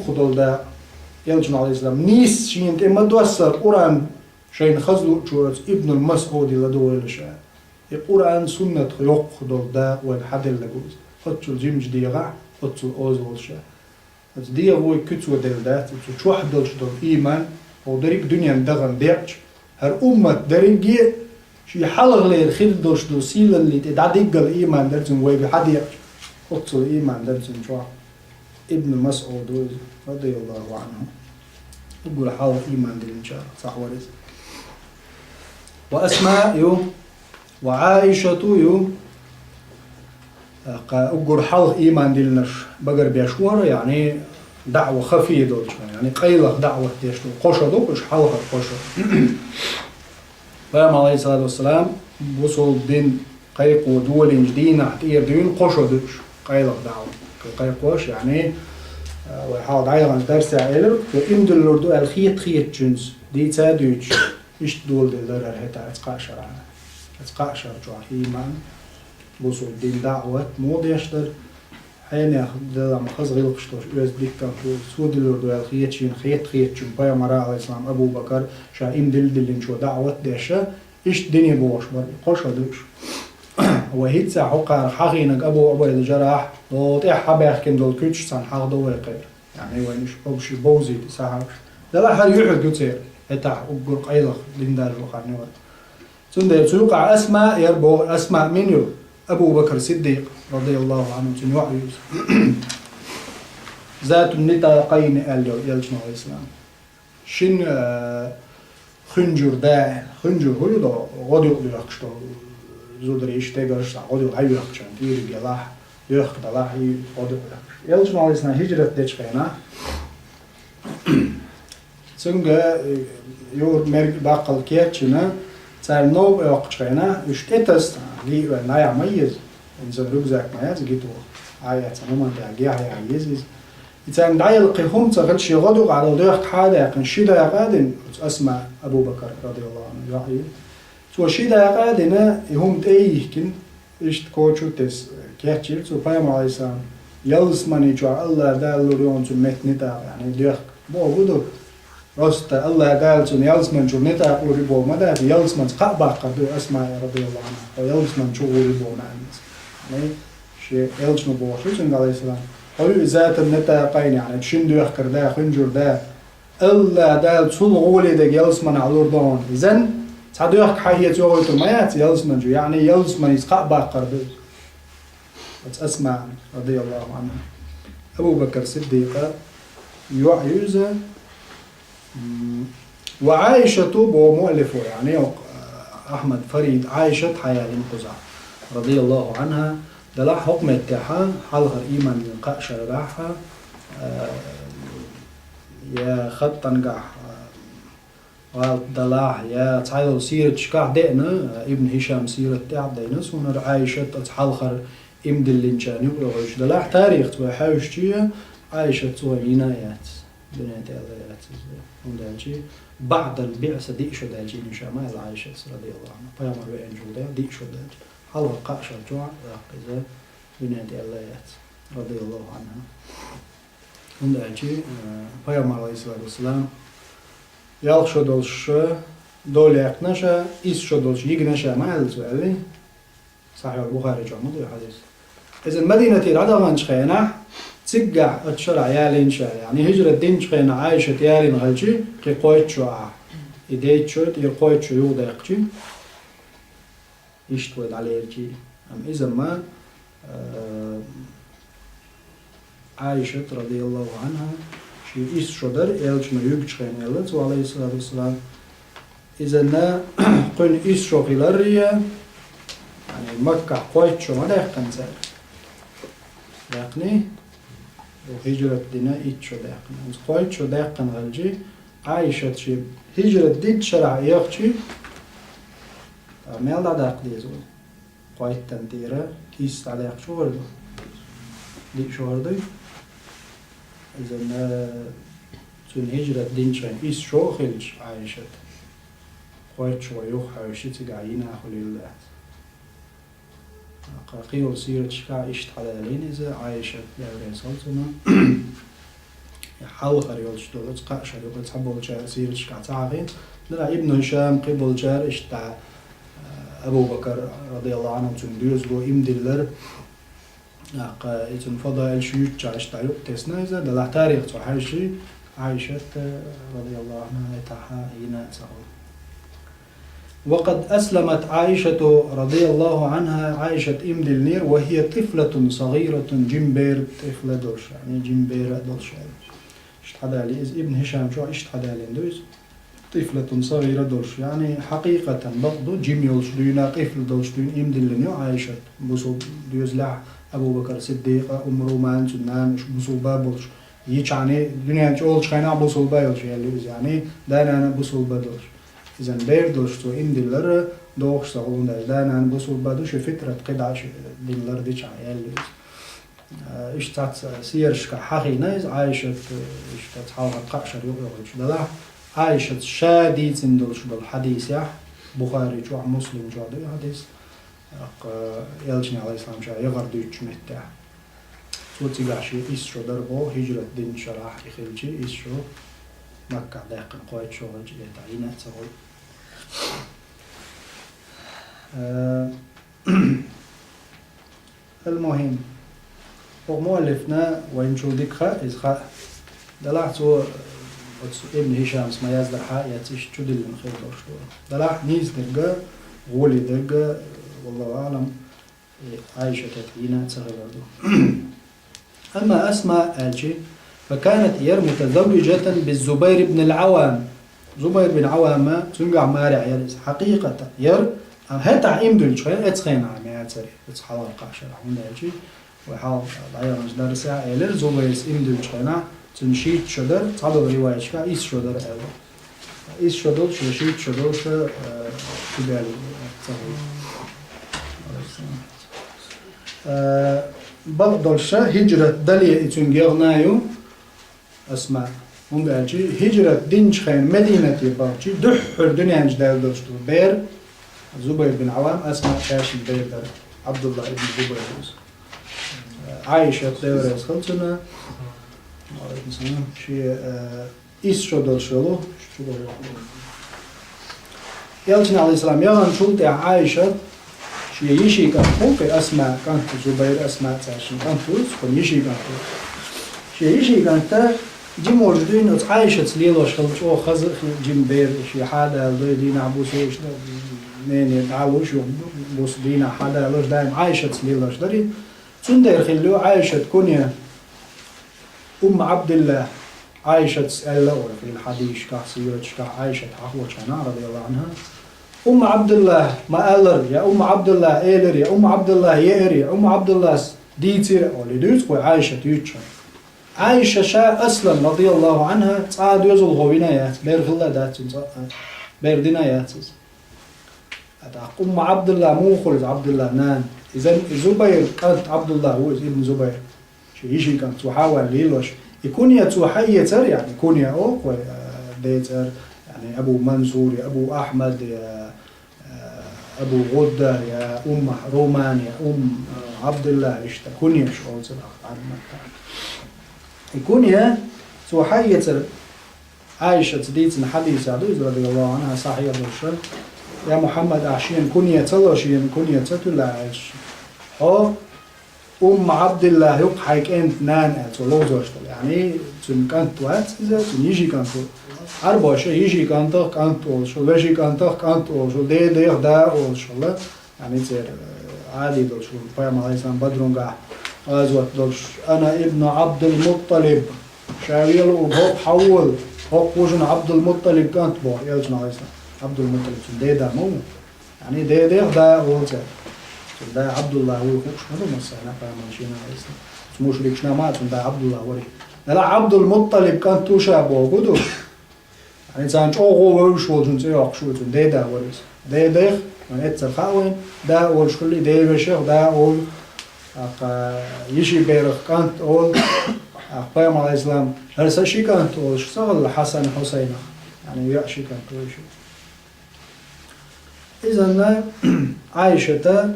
دول دا يلجنا على الإسلام نيس شين إما دوسر قرآن شين خزلو شورت ابن المسعود لدول شان القرآن سنة يق دول دا والحد اللجوز أتصل جيم جديرة أتصل أوز والشا دي هو كتوة دلدات شو حدلش دول إيمان أو دريك دنيا دغن ديعش هر أمة دريجي شي حلق لي الخير دوش دوسيل اللي تدعدق الإيمان درجن ويبي حد يقص الإيمان درجن شو ابن مسعود رضي الله عنه يقول حلق إيمان دل إن شاء الله صح ورز وأسماء يو وعائشة يو أقول حلق إيمان دل نش بقر بيشوار يعني دعوة خفية دول يعني قيلة دعوة تيشتو قشة دوش حلقة قشة فيام عليه الصلاة والسلام وصل دين قيق ودول جدينة حتير دين قشة دوش قيلة دعوة قيقوش يعني ويحاول عيغان درس عيلر وإمد اللردو الخيط خيط جنس دي تادوش إيش دول دي لرر هتا اتقاشر عنه اتقاشر جوار إيمان وصل دين دعوة مود يشتر حين ياخذ مخز غير قشطوش أز ديكا سود اللردو الخيط شين خيط شين بايا مرا عليه السلام أبو بكر شا إم دل شو دعوة ديشا إيش دنيا بوش بر قشة دوش وهيت سا حقا حقينك أبو الجراح دوت حباخ كن دول كوتش سان حق دو يقير يعني وينش أبشي بوزي ساعة ده لا حد يحد يصير هتا أقول قيلخ لندار وقعني وقت سند سوقع أسماء يربو أسماء منيو أبو بكر الصديق رضي الله عنه سنوع ذات النطاقين قال يلجنا الإسلام شن خنجر دا خنجر هو ده غادي يقشطو زودر يشتغلش غادي يقشطو دير جلاح يخ دلاح غادي يلجنا الإسلام هجرة دشقينا سنجا يور مرق باقل كيتشنا صار نوب يقشطينا يشتتست لي ونايا ميز إنسان رجزك ما يزجيتو آيات سنوما تاجي عايز إنسان دايل قيهم تغل شيء غدو على ضيق حدا يكن شيدا يقادن أسمع أبو بكر رضي الله عنه رأيه سو شيدا يقادن يهم تأيه كن إيش تكوشو تس كيتشيل سو فاهم على إنسان يلس ماني جوا الله دال لوريون سو متنتا يعني ضيق بو بدو رست الله قال سو يلس من جو نتا وريبو ما ده يلس من قبا قدو أسمع رضي الله عنه ويلس من جو وريبو ناس يعني شيء يلس مبوشو سن عليه السلام هو ذات النطاقين يعني شندو يخكر دا خنجر دا الله دا تصل غولي دا يلس من علور دون إذن تعدو يخك حية يوغل ترميات يلس من جو يعني يلس من يسقع باقر دو أسمع رضي الله عنه أبو بكر صديق يعيز وعائشة بمؤلفه يعني أحمد فريد عائشة حياة المقزع رضي الله عنها دلع حكم التحا حلقة إيمان من قاش راحة يا خط نجح ودلع يا تعالوا سيرة شكاح دقنا ابن هشام سيرة تعب دينا سونا عائشة حلقة إمد اللينشان يقولوش دلع تاريخ توحاوش تيا عائشة توه عنايات بنات الآيات ودالجي بعد البعثة ديشو دالجي إن شاء الله عائشة رضي الله عنها فيامر بين جودا ديشو دالجي حلقة قاش الجوع إذا بنات الآيات رضي الله عنها ودالجي فيامر عليه الصلاة والسلام يالشو دولش دول يقنشا إيشو دولش يقنشا ما السؤالي صحيح البخاري جامد الحديث إذا مدينة العدغان شخينا تسجع الشرع يالين شا يعني هجرة الدين شخينا عايشة يالين غلجي كي قويت شو إيديت شو يقويت شو يوضا يقجي يشتويد عليه الجي أم إذا ما عايشة رضي الله عنها شي إيس شدر يالجنا يوج شخينا يالت وعليه الصلاة والسلام إذا نا قن إيس شو غلارية يعني مكة قويت شو ما دايقن سار دايقني وهجرة دينا إيتشو دايقن قويت شو دايقن غلجي عايشة شي هجرة ديد شرع يخشي ميل دا دايق ديزو قويت تنتيرا كيس دا دايق شو وردو دي شو وردو إذا تون هجرة دين شاين إيس شو خلج عايشة قويت شو يوخ عايشة تقعينا خلي الله قيل سيرة شكا إشت على لينزة عايشة لأوري صلتنا يحاول خريول شدولت قاش هذول تحبوا جار سيرة شكا تعاقين لا ابن هشام قبل جار إشت أبو بكر رضي الله عنه تندوز لو إمدلر إذن فضائل شيوخ جاش تعيق تسنايزة دلع تاريخ وقد أسلمت عائشة رضي الله عنها عائشة إم دلنير وهي طفلة صغيرة جنبير طفلة دولش يعني جنبير دولش اشتحدى لي إز ابن هشام شو اشتحدى لي اندوز طفلة صغيرة دولش يعني حقيقة برضو جيم يولش دوينا طفل دولش دوين إم دلنير عائشة بوصل دوز لح أبو بكر صديق أم رومان سنان مش بوصل بابولش يجعني دنيا نشولش خينا بوصل بايولش يعني دانا أنا بوصل بادولش إذا بير دوشتو إن دلر دوخ سالون دان أنا بوصل بادوش فترة قداش دلر ديش عيال إيش تات سيرش كحقي نايز عايشة إيش تات حاول قاشر يقولش دلا عايشة شادي تندلش بالحديث يا بخاري شو مسلم شو هذا حديث يلشني عليه السلام شو يغرد يجمعته صوتي قاشي إيش شو دربو هجرة دين شرح يخلشي إيش شو مكة داقن قويت شغل يتعينه تسوي المهم ومؤلفنا وين شو ديكها إز خا دلعتو ابن هشام اسمه يزدر حق يتيش شو دل من خير دوشتو دلع نيز درجة غولي درجة والله أعلم عايشة تتعينه تسوي أما أسماء الشي فكانت ير متزوجة بالزبير بن العوام زبير بن عوام تنقع مارع يرس حقيقة ير هتا إمدل شوية اتخين عم يعتري اتحاول قاشر عمنا يجي وحاول ضعيرا جدار ساعة إلر زبير إمدل شوية تنشيط شدر تعدد رواية شكا إيس شدر أيضا إيس شدر شيط شدر كبالي بغضلشة هجرة دلية تنقرنايو أسمع من بالشي هجرة دينش خين مدينة يبارشي دحر دنيا جدال دلشتو بير زبير بن عوام أسمع كاشي بير در عبد الله ابن زبير عايشة دورة خلصنا شي إيس شو دلشلو يلشنا عليه السلام يغن شلتي عايشة شي يشي كان خوكي أسمع كانت زبير أسمع تاشي كانت كن يشي كانت شي يشي كانت جي موجودين عايشة ليلوش خلص أو خزر جيم بير شي حدا دينا عبوسوش نين عاوش بوس دينا حدا لوش دايم عايشة ليلوش دري تندير خلو عايشة كونيا عبد الله عايشة تسأل في الحديث كحسيرتش كعايشة حقوش أنا رضي الله عنها عبد الله ما ألر يا عبد الله إيلر يا عبد الله يئر يا عبد الله ديتير أولي دوت عايشة يوتشن عايشة شاء أصلا رضي الله عنها تعاد يزل غوينايات بير غلادات بير دينايات عبد الله مو خلص عبد الله نان إذا زبير كانت عبد الله هو ابن زبير شيء كانت تحاول ليلوش يكون يتوحيتر يعني يكون يا أوك ديتر يعني أبو منصور يا أبو أحمد يا أبو غدة يا رومان يا عبد الله يكون يا شو يكون يا توحيتر عائشة ديتنا حديث عدوز رضي الله عنها صحيح الرشد يا محمد عشين كنية تلاشين كنية تتلاش أو عبد الله يق حيك أنت نان أتولو زوجته يعني تن كانت وقت إذا تن يجي كانت أربعة شيء يجي كانت أول شو ليجي كانت أول شو ده أول شو لا يعني تصير عادي دول شو فاهم عليه السلام بدرون قاع غزوة دولش أنا ابن عبد المطلب شاويل وهو حول هو وجن عبد المطلب كانت بو يلجنا عليه السلام عبد المطلب ده مو يعني ده أول شيء ده عبد الله هو خوش هذا مسألة فاهم ماشينا عليه السلام مش ليكشنا ما ده عبد الله وري لا عبد المطلب كان توشابه قدو يعني زان أوغو وش وجن سياق شو ده وري ده من اتفاقين ده أول شغلي ده بشر ده أول يشي بيرخ كانت أول أقيم على الإسلام هذا شيء كانت أول شو صار حسن حسين يعني يأشي كانت أول شيء إذا عائشة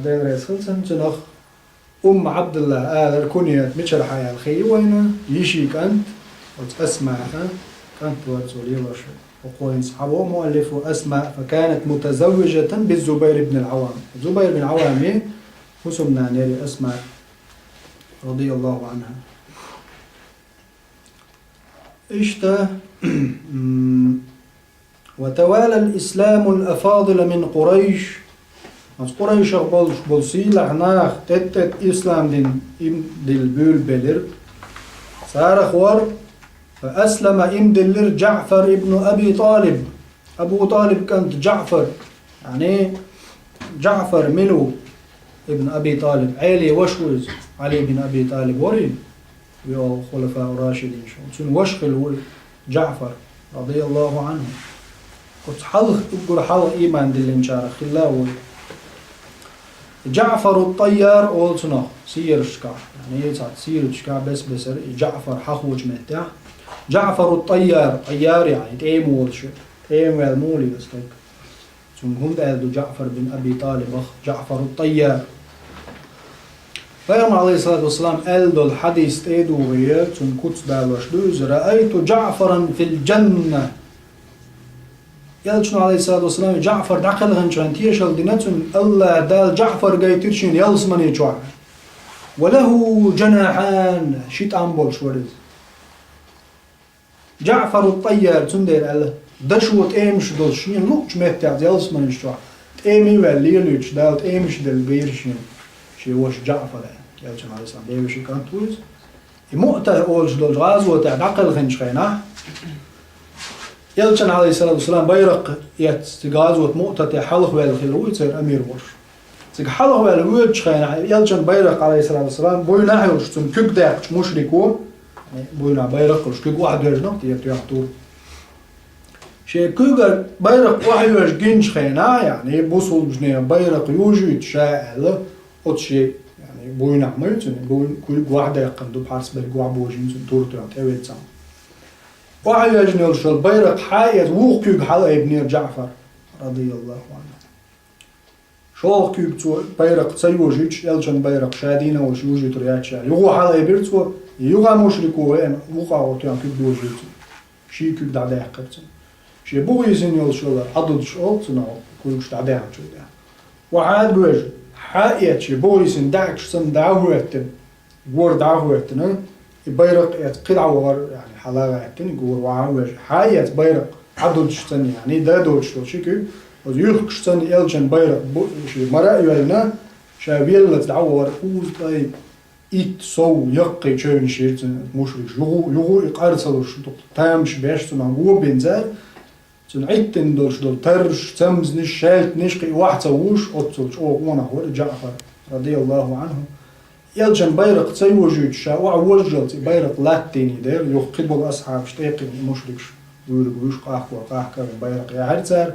دير خلصن جنخ عبد الله الكنية مشر حياة الخي وين يشي كانت وتسمع كانت وتولي رشد وقوين صحابه مؤلف أسماء فكانت متزوجة بالزبير بن العوام زبير بن العوام وسمنا نيري أسماء رضي الله عنها إشتا وتوالى الإسلام الأفاضل من قريش از قريش بولسيل احناخ تتت إسلام دل بول بلر سارخ ور فأسلم دلر جعفر ابن أبي طالب أبو طالب كانت جعفر يعني جعفر منو ابن أبي طالب عيلي وشوز علي بن أبي طالب ورين ويا خلفاء الراشدين شو وشخل جعفر رضي الله عنه قلت حلق تقول حلق إيمان دلين شارخ الله جعفر الطيار قلت نخ سير شكا يعني يسعد سير شكا بس جعفر حخوج متاح جعفر الطيار طيار يعني تيم والشو تيم والمولي يستيق ثم هم قالوا جعفر بن أبي طالب أخ جعفر الطيار فيوم عليه الصلاة والسلام قال الحديث تيدو غير ثم كتس بالوش دوز رأيت جعفرا في الجنة يلشن عليه الصلاة والسلام جعفر دخل غنشان تيشل دينتون الله دال جعفر قايترشين يلسمن يجوع وله جناحان شيت أمبول شورز جعفر الطيار تندير الله دشوت ايمش دولشين لوكش مهتاز يلسمن يجوع ايمي والليلوش دالت ايمش دل غيرشين شي وش جعفر يلشن عليه الصلاة والسلام بيوشي كانتوز مؤتة أولش دول غازوة دقل غنشخينا يلشن عليه الصلاة والسلام بيرق يتغازوة مؤتة حلق والخلوة يصير أمير ورش تيج حلق والخلوة خينا يلشن بيرق عليه الصلاة والسلام بوينا حيوش تم كيك داقش مشركون بوينا بيرق وش كيك واحد يجنق تيحتور شيء كيك بيرق واحد يوش جنش خينا يعني بوصل بجنيه بيرق يوجد شاعل أتشي يعني بوينا عملتون بوين كل واحد يقندو بحرس بالجوع بوجين تورتو تأويت سام واحد يجنيل شو البيرق حايز ووقيق حلقة ابن جعفر رضي الله عنه شو قيق تو بيرق تسيوجيش يلجن بيرق شادينا وشيوجي تريات شاد يغو حلقة بيرتو يغا مشركو وين وقع وطيان كيق دوجيت شي كيق دعداء قبتن شي بوغي سنيل شو عضد شو تنو كيقش دعداء شو ده واحد بوجه حقيقة شي بويسن داكش سن دعوهتن جور دعوهتن البيرق يتقلع ور يعني حلاغتن جور وعوج حقيقة بيرق عدد شتن يعني ده دوش شكل ويخش سن يلجن بيرق شي مرأي ولنا شابيل تدعور أوز طيب إيت سو يقي شون شيرتن مشرش يغو يقارسلو شتو تامش بيشتن هو بنزل عيتن دولش دول ترش تمز نش شالت نشقي واحد سووش أتصلش أو وانا هو جعفر رضي الله عنه يلجن بيرق تسيوجيت شا وعوجلت بيرق لاتيني دير يقبل أصحاب شتاقي مشركش يقولوش قاحكا بيرق يا هرتسار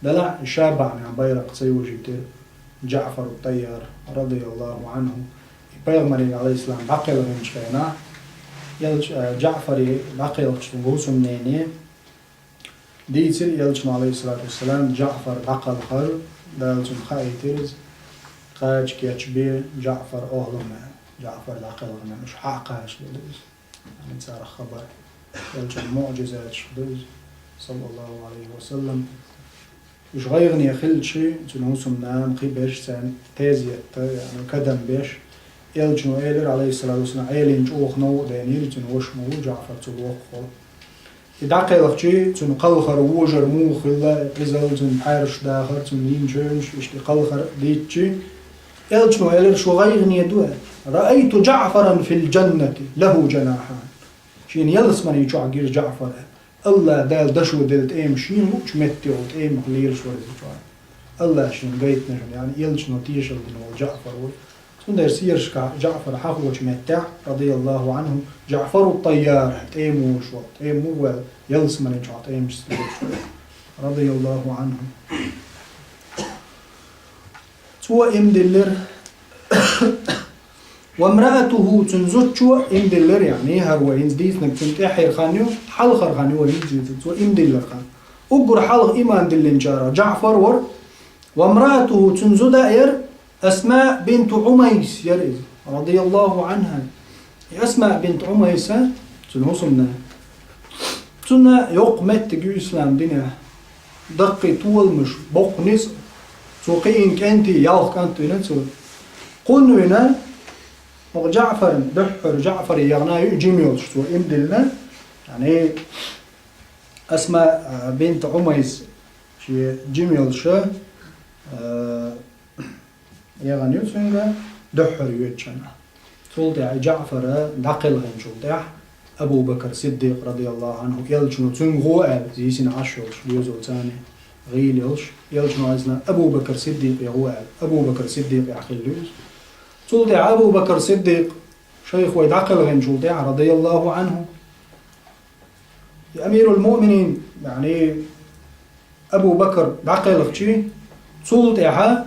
دلع شابعني عن بيرق تسيوجيت جعفر الطيار رضي الله عنه بيغمري عليه السلام عقل من شينا يلج جعفر عقل تشتنغوس منيني ديتر يلجن عليه الصلاة والسلام جعفر عقل خر دالجن خايترز قاج كيتشبي جعفر أهلنا جعفر العقل غنا مش حقاش لدوز يعني صار خبر يلجن معجزات شدوز صلى الله عليه وسلم مش غيرني خلت شيء تنوسم نام قبش سان تازيت يعني كدم بيش يلجن إيلر عليه الصلاة والسلام عيلين جوخ نو دانير تنوش مو جعفر تلوخ خل يدعقلق شيء تنقلخر ووجر مو خلا إزال تنحارش داخر تنين جونش إشتي قلخر ديت شيء يلجن إيلر شو غيرني يدوه رأيت جعفرا في الجنة له جناحان شين يلسمني يجوع جير جعفر الله دال دشو دلت ايم شين لوش متيوت ايم خلير شو رزقوا الله شين بيت نجم يعني يلجن تيشل من جعفر سندر سيرش جعفر حقوش متع رضي الله عنه جعفر الطيار ايم وشوط ايم هو يلسمني يجوع ايم رضي الله عنه سوى ام دلر وامرأته تنزوجوا إم دلر يعني هرو إنزديس نكتنت أحير خانيو حلخر خانيو إنزديس وإم دلر خان أقر حلخ إيمان دلن جارة جعفر ور وامرأته تنزو دائر أسماء بنت عميس يرئيز رضي الله عنها أسماء بنت عميس تنوصلنا تنا يقمت تجو إسلام دينه دقي طول مش بقنس سوقين كنتي يالخ كنتي نتسو قلنا جعفر بحر جعفر يغنى جيميوز شو إمدلنا يعني أسماء بنت عميس شي جميل شا يغني يوتشنغا دحر يوتشنا سلطة جعفر دقل غن سلطة أبو بكر صديق رضي الله عنه يلشنو تنغو زيسين عشوش ليوزو تاني غيل يلشنو عزنا أبو بكر صديق يهو أبو بكر صديق يعقل ليوز سلطة أبو بكر صديق شيخ ويدعقل غن سلطة رضي الله عنه أمير المؤمنين يعني أبو بكر دعقل غشي سلطة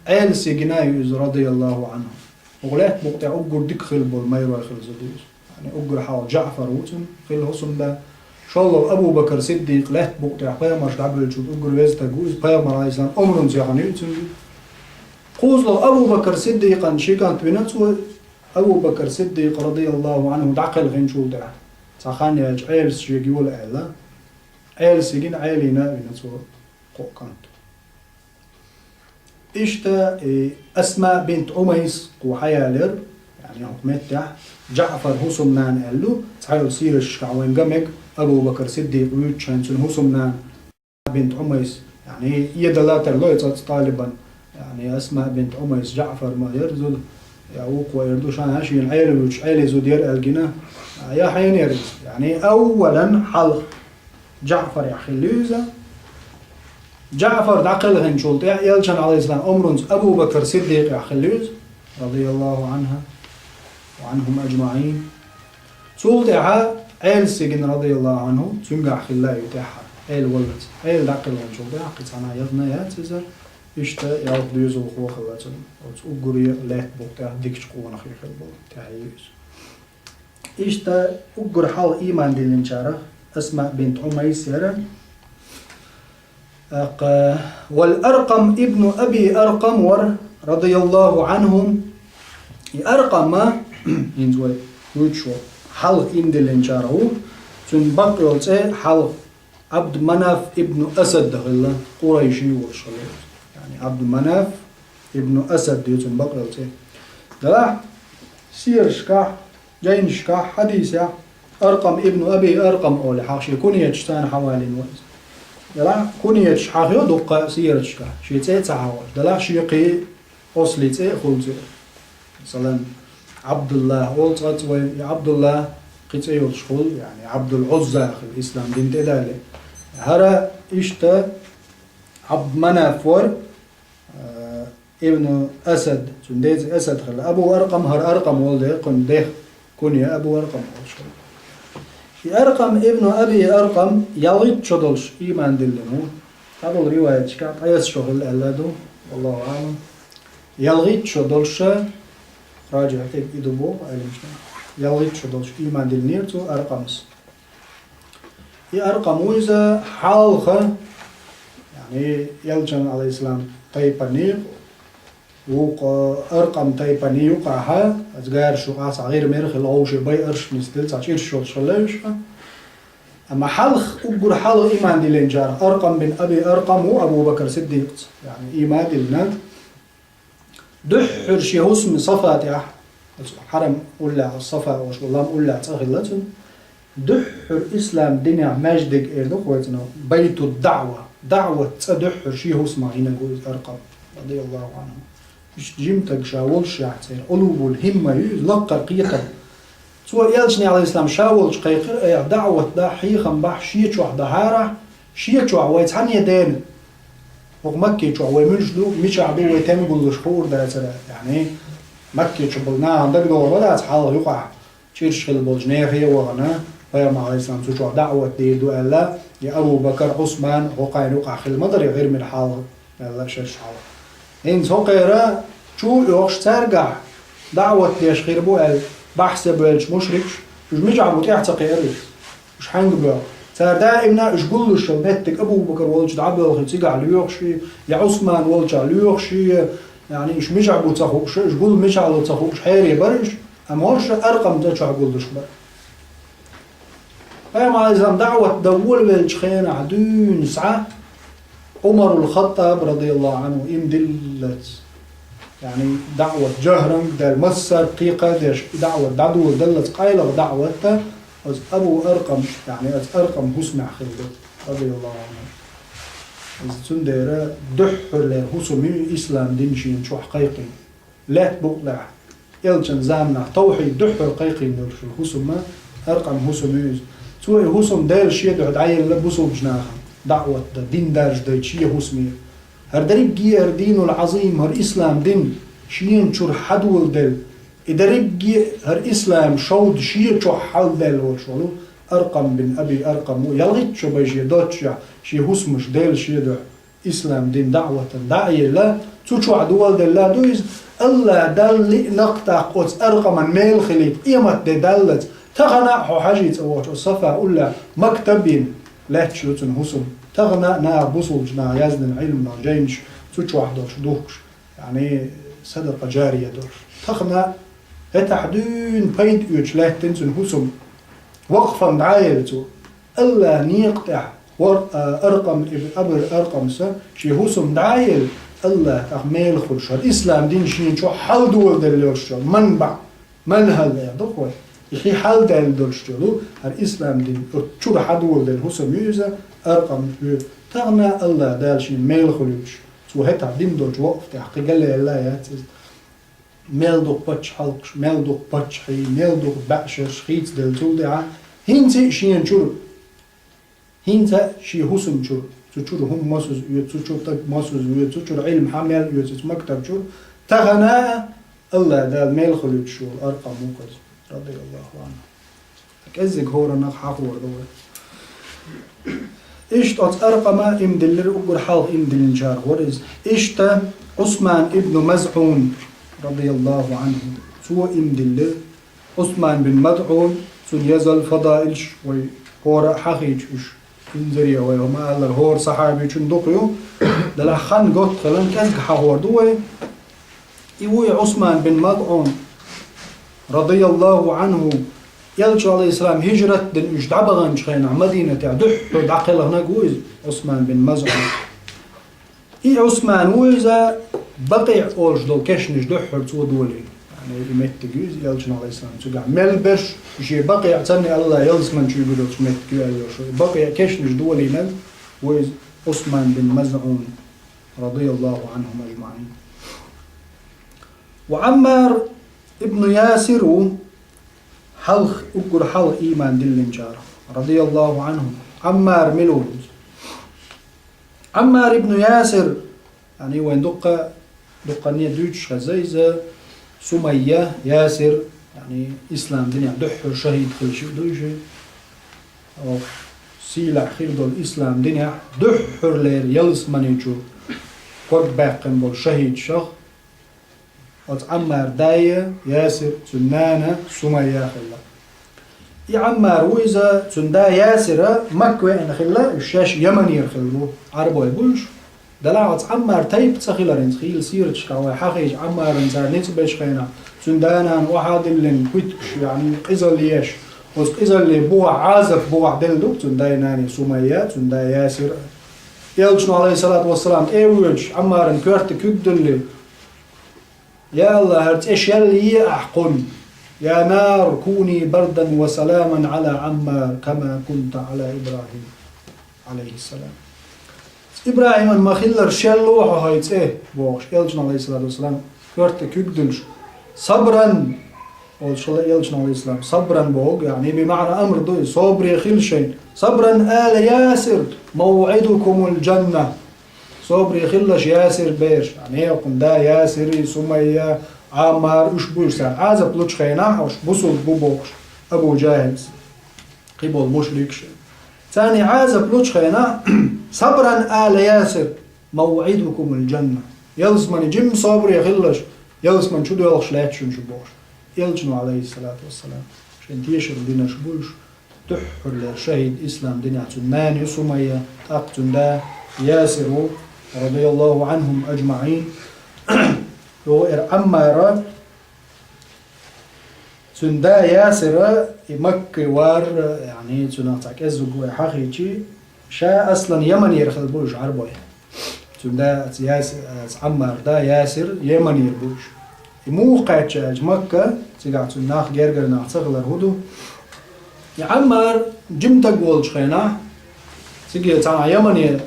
عيل سيجنايوز رضي الله عنه وغلات مقطع أقر ديك خلبو الميرو يخل زديوز يعني أقر حال جعفر وتن خل حسن با شاء الله أبو بكر صديق لات مقطع قيامش دعبل الجود أقر ويزتا جوز قيام على الإسلام أمرن زيغن يتن قوز له أبو بكر صديقا شيكانت بنتو أبو بكر صديق رضي الله عنه دعقل غين شولدع تخاني عيل سيجيول أعلا عيل سيجين عيلنا بنتو قوكانت إشتا أسماء بنت عميس قوحيالر يعني حكمتها جعفر هسمنان قالو تعالوا سير الشعوين قمك أبو بكر صديق ويتشانسون هسمنان بنت عميس يعني يدلاتر لويتات طالبا يعني أسماء بنت عميس جعفر ما يرزل يعوق ويردوش عن عشي العيل ويش عيل زودير الجنا يا حين يرز يعني أولا حلق جعفر يا خليزة جعفر دعقل غن شولت يلشن على الإسلام أمرنز أبو بكر صديق يا خليز رضي الله عنها وعنهم أجمعين شولت عيل سجن رضي الله عنه تنقع خلا يتاحها عيل ولد عيل دعقل غن شولت قد أنا يضنا ياتزر إشتا يعرف ديوزو خو خلاتن وتقولي لا بوقتها ديكش قوة نخيل خلبو تعيش إشتا أقول حال إيمان دلنشارة أسماء بنت عميس يرى والأرقم ابن أبي أرقم رضي الله عنهم أرقم ما ينزوي ويتشو حلق إندلين شارهو تنبق يلتي حلق عبد مناف ابن أسد دخل قريشي ورشلي يعني عبد مناف ابن أسد يتنبق يلتي دلاح سير شكاح جاين شكاح حديثة أرقم ابن أبي أرقم أولي حاقشي كوني يجتان حوالي نوز دلا كوني شحاخيو دقة سيرتشكا شي تعاور دلا شيقي أصلي خلزي مثلا عبد الله ولطت يا عبد الله قيتي يشخل يعني عبد العزى في الإسلام دين تدالي هرا إشتا عبد منافور ابن أسد تنديز أسد خل أبو أرقم هر أرقم ولده قن ده كوني أبو أرقم ولشخل أرقم ابن أبي أرقم يلغيت شدلش إيمان دلمو هذا الرواية كانت أيس شغل ألادو والله أعلم يلغيت شدلش راجع تيب إدبو يلغيت شدلش إيمان دلنيرتو أرقمس أرقم ويزا حالخة يعني يلجن على الإسلام طيبانيق وق أرقم طيباني يقعها أزغير شقع صغير مرخ العوش بيرش نستل تعشير شلش أما حلخ أقول حلخ إيمان دي لنجار أرقم بن أبي أرقم وأبو بكر صديق يعني إيمان دي لنا دحر شي اسم صفات يا حرم أولى الصفا وش والله أولى تغلتن دحر إسلام دنيا ماجدك إردوك ويتنا بيت الدعوة دعوة دحر شي اسمه هنا نقول أرقم رضي الله عنه جيمتك شاول شاعتين قلوب الهمة لقى قيتك سواء يالشني على الإسلام شاول شقيقر دعوة دا حيخا باح شيتشوح دهارة شيتشوح ويتحن يدين ومكي شوح ويمجدو مش عدو ويتمقل الشهور دا يعني مكي شبلنا عندك دور ولا تحال يقع تشيرش البلجنير هي وغنا فيما على الإسلام تشوح دعوة دي دو ألا يا أبو بكر عثمان وقع يقع خل مدري غير من حال لا شرش حال إن سوقيرا شو يوش ترجع دعوة ليش خير بوال بحسب الش مشركش مش عم بتعتقي قريش مش حنج بقى صار دائما إيش قول له بيتك أبو بكر والج دعبه الخي تيجع ليوخشي يا عثمان والج ليوخشي يعني إيش مش عم بتخوش إيش قول مش عم بتخوش حيري برش أما هوش أرقم ده شو عقول ليش بقى فما إذا دعوة دول بالشخين عدون ساعة عمر الخطاب رضي الله عنه إمدلت يعني دعوة جهرا دل مسر قيقة دعوة دعوة دلت قايلة دعوة أبو أرقم يعني أرقم هسمع خلده رضي الله عنه إذا تندر دحر له حسمي إسلام دين شين شو حقيقي لا تبقلع إلشان زامنا توحيد دحر حقيقي نرش الحسم أرقم حسمي سوى حسم دال شيء ده عيل لبسوا بجناحه دعوة دين دارج ده شيء حسمي هر دريجي هر دين العظيم هر إسلام دين شين شر حدول دل إدريجي هر إسلام شود شيء شو حل دل ورشلو أرقم بن أبي أرقم يلغيت شو بيجي دوتش شيء حسمش دل شيء ده إسلام دين دعوة داعية لا تشو عدول دل لا دويز الله دل نقطع قدس أرقم ميل خليط إيمت دلت تغنى حاجة أوش الصفا أولا مكتبين لا تشوتن حسم تغنى نا بوصل جنا يزن علم نا جينش تشو عدوش دوكش يعني صدقة جارية دور تغنى هتحدون بينت يوش لا تنسن حسم وقفا دعايلتو ألا نيقطع أرقم أبر أرقم سا شي حسم دعايل الله تغميل خلش الإسلام دين شين شو حل دول دلوش منبع منهل يا دقوي يخي حال دل دلشتلو الإسلام دين شو حدول دل حسم يوزا أرقم تغنى الله دالشين ميل خلوش سو هتا دين دلش وقف تحقيق الله ياتز ميل دوق باتش حلقش ميل دوق باتش حي ميل دوق بأشر شخيت دل تولدعا هينسي شين شور هينسا شي حسم شور تشور هم ماسوز تشور طب ماسوز تشور علم حمل يوزا مكتب شور تغنى الله دال ميل خلوش شور أرقم موقز رضي الله عنه كأزج هورا نخ حقور دول إيش تات أرقم إم دلر أقول حال إم دلنجار ورز إيش تا عثمان ابن مزعون رضي الله عنه سوى إم دلر عثمان بن مزعون سن يزل فضائلش وهورا حقيقش إنزريا ويوما الله هور صحابي شندقيو دلا خان قط خلان كأزج حقور دول إيوي عثمان بن مزعون رضي الله عنه يلج عليه السلام هجرة دن اجدعبغن شخينا مدينة دح دعقل هناك ويز عثمان بن مزعون إي عثمان ويزا بقيع أولش دول كشنش دحر تو دولي يعني يمت جوز يلج عليه السلام تقع ملبش شي بقيع تني الله يلز من شو يقولوا تمت جوز بقيع كشنش دولي مل ويز عثمان بن مزعون رضي الله عنهم أجمعين وعمار ابن ياسر حلق أقر حلق إيمان دلنجار رضي الله عنه عمار ملوز عمار ابن ياسر يعني وين دقنية دوتش خزيزة سمية ياسر يعني إسلام دنيا دحر شهيد كل شيء دوشي أو سيلع خير دول إسلام دنيا دحر لير يلس منيجو قد باقن بول شهيد شخ عمار داية ياسر سنانة سمية خلا يعمار ويزا سندا ياسر مكوى إن خلا الشاش يمني خلو عربو يبولش دلعت عمار تايب تسخيلا رنز خيل سيرتش كاوي حقيج عمار رنزار نتبش خينا سندانا واحد اللي كويتكش يعني قزل ليش وز قزل لي بوع عازف بوع دلدو سندايناني سمية سندا ياسر يلجنا عليه الصلاة والسلام ايوج عمار كورت كبدلي يا الله هرت إيش يلي أحقن يا نار كوني بردا وسلاما على عمار كما كنت على إبراهيم عليه السلام إبراهيم ما خلر شلو هايت إيه بوش يلجنا عليه الصلاة والسلام كرت كيدلش صبرا والشلا يلجنا عليه السلام صبرا بوق يعني بمعنى أمر دوي صبري خلشين صبرا آل ياسر موعدكم الجنة صبري خلش ياسر بيش يعني يقول دا ياسري سمية عمار وش بوشسان عازب لوش خيناح وش بوصل بوبوش أبو جاهز قبل مشركش ثاني عازب لوش خيناح صبرا آل ياسر موعدكم الجنة يلزمن جم صبري خلش يلزمن شو دو يلخش لاتشون شبوش يلجنوا عليه الصلاة والسلام عشان تيشر دينا شبوش تحر لشهيد إسلام دينا تناني سمية تقتن دا ياسر رضي الله عنهم أجمعين لو عمار سندا ياسر مكة وار يعني سنعتك أزوج حقيقي شا أصلا يمني يرخل بوش عربي سندا ياسر عمار دا ياسر يمني يربوش موقع مكة تقع سناخ جرجر ناخ صغلر هدو يعمر جمتا قولش خينا تيجي تاع يمني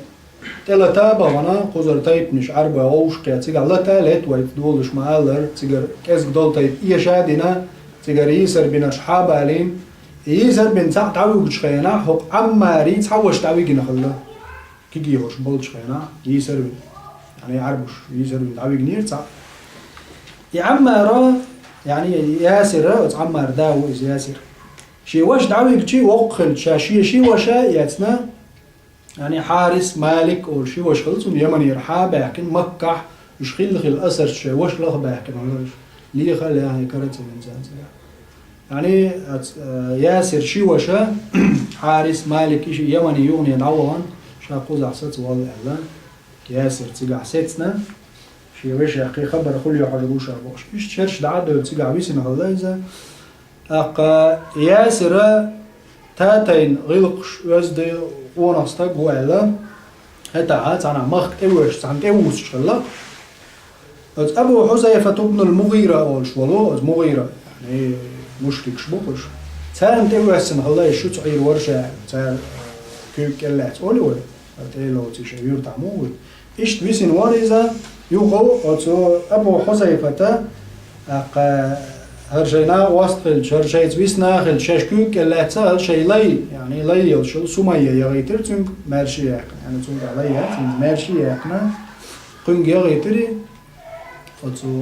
تلا تابا وانا قزر تايب مش عربة أوش كا تيجي الله تالت ويتدولش مالر تيجي كاس دول تايب يشادنا تيجي يسر بين أصحاب علين يسر بين تاع تعوي خينا حق عماري تحوش تعوي جنا خلا كيجي هوش بولش خينا يسر يعني عربش يسر تعوي جنير تاع يعمر يعني ياسر وتعمر داو إز ياسر شي واش دعوي شي وقل شي وشا ياتنا يعني حارس مالك أو شي واش خلص اليمن يرحاب لكن مكة مش خل أثر شي واش لغ لكن والله ليه خلي يعني كرت الإنسان يعني ياسر شي وشا حارس مالك شي يمني يغني دعوان شاقوز عصت والله إعلان ياسر تيجا عصتنا شي وش أخي خبر كل يحرقوش أبوش إيش تشرش دعادة تيجا عبيسنا الله إذا ياسر تاتين غلقش وزدي ونستق وعلا هتا عاد أنا مخ أوش عن أوش شلا أبو حذيفة ابن المغيرة أول شوالو مغيرة يعني مشرك شبوكش تان توسن الله يشوت عير ورشة تان كيك اللي تقولي ولا تيلو تشير تعمود إيش تويسن وارزة يوقو أبو حذيفة هرجينا وسط الشرشيت ويسنا خل شاشكوك اللي تسال شيء لي يعني لي يلشل سمية يغيتر تنك مارشي يعني تنك عليها تنك مارشي يقنا قنق يغيتري فتو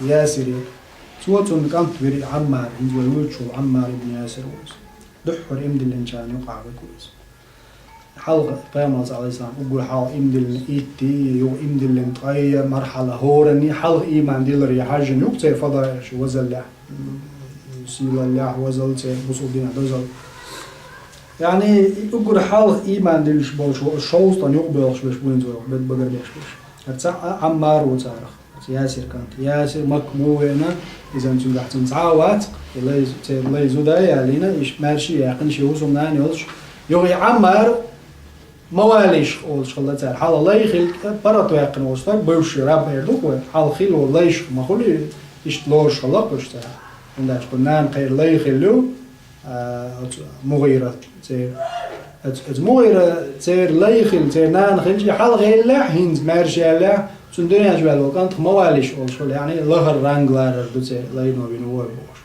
ياسري تو تنك أنت بري عمار هنزو يوتشو عمار ابن ياسر ويس دحور إمد الإنشان يقع بكويس حلقة قيامة عليه السلام أقول حال إمد الإيتي يو إمد الانتقاية مرحلة هورني حلق إيمان ديلر يحاجن يوكتي فضا شو وزل له سيلا الله وزل تي بصول دينا دوزل يعني أقول حلق إيمان ديلش بول شو الشوز تان يقبلش بش بوينزو بيت بقر بيش بش هتسا عمار وتارخ ياسر كانت ياسر مكموهنا إذا انتو قاعدين تعاوات الله يزودايا علينا إيش ماشي يقن شي وصل ناني ولش يغي عمار مواليش أول شغلة تعال حال الله يخلق براتو يقن وصلك بوش راب يردوك حال خيل والله يش ما خلي يشتلوش خلق وش تعال عندك قلنا خير الله يخلو مغيرة تير مغيرة تير الله يخل تير نان خلجي حال غير لا هينز مارشي لا سندوني أجوال وكانت مواليش أول شغلة يعني لهر رانغلار دو تير لا ينوبين وابوش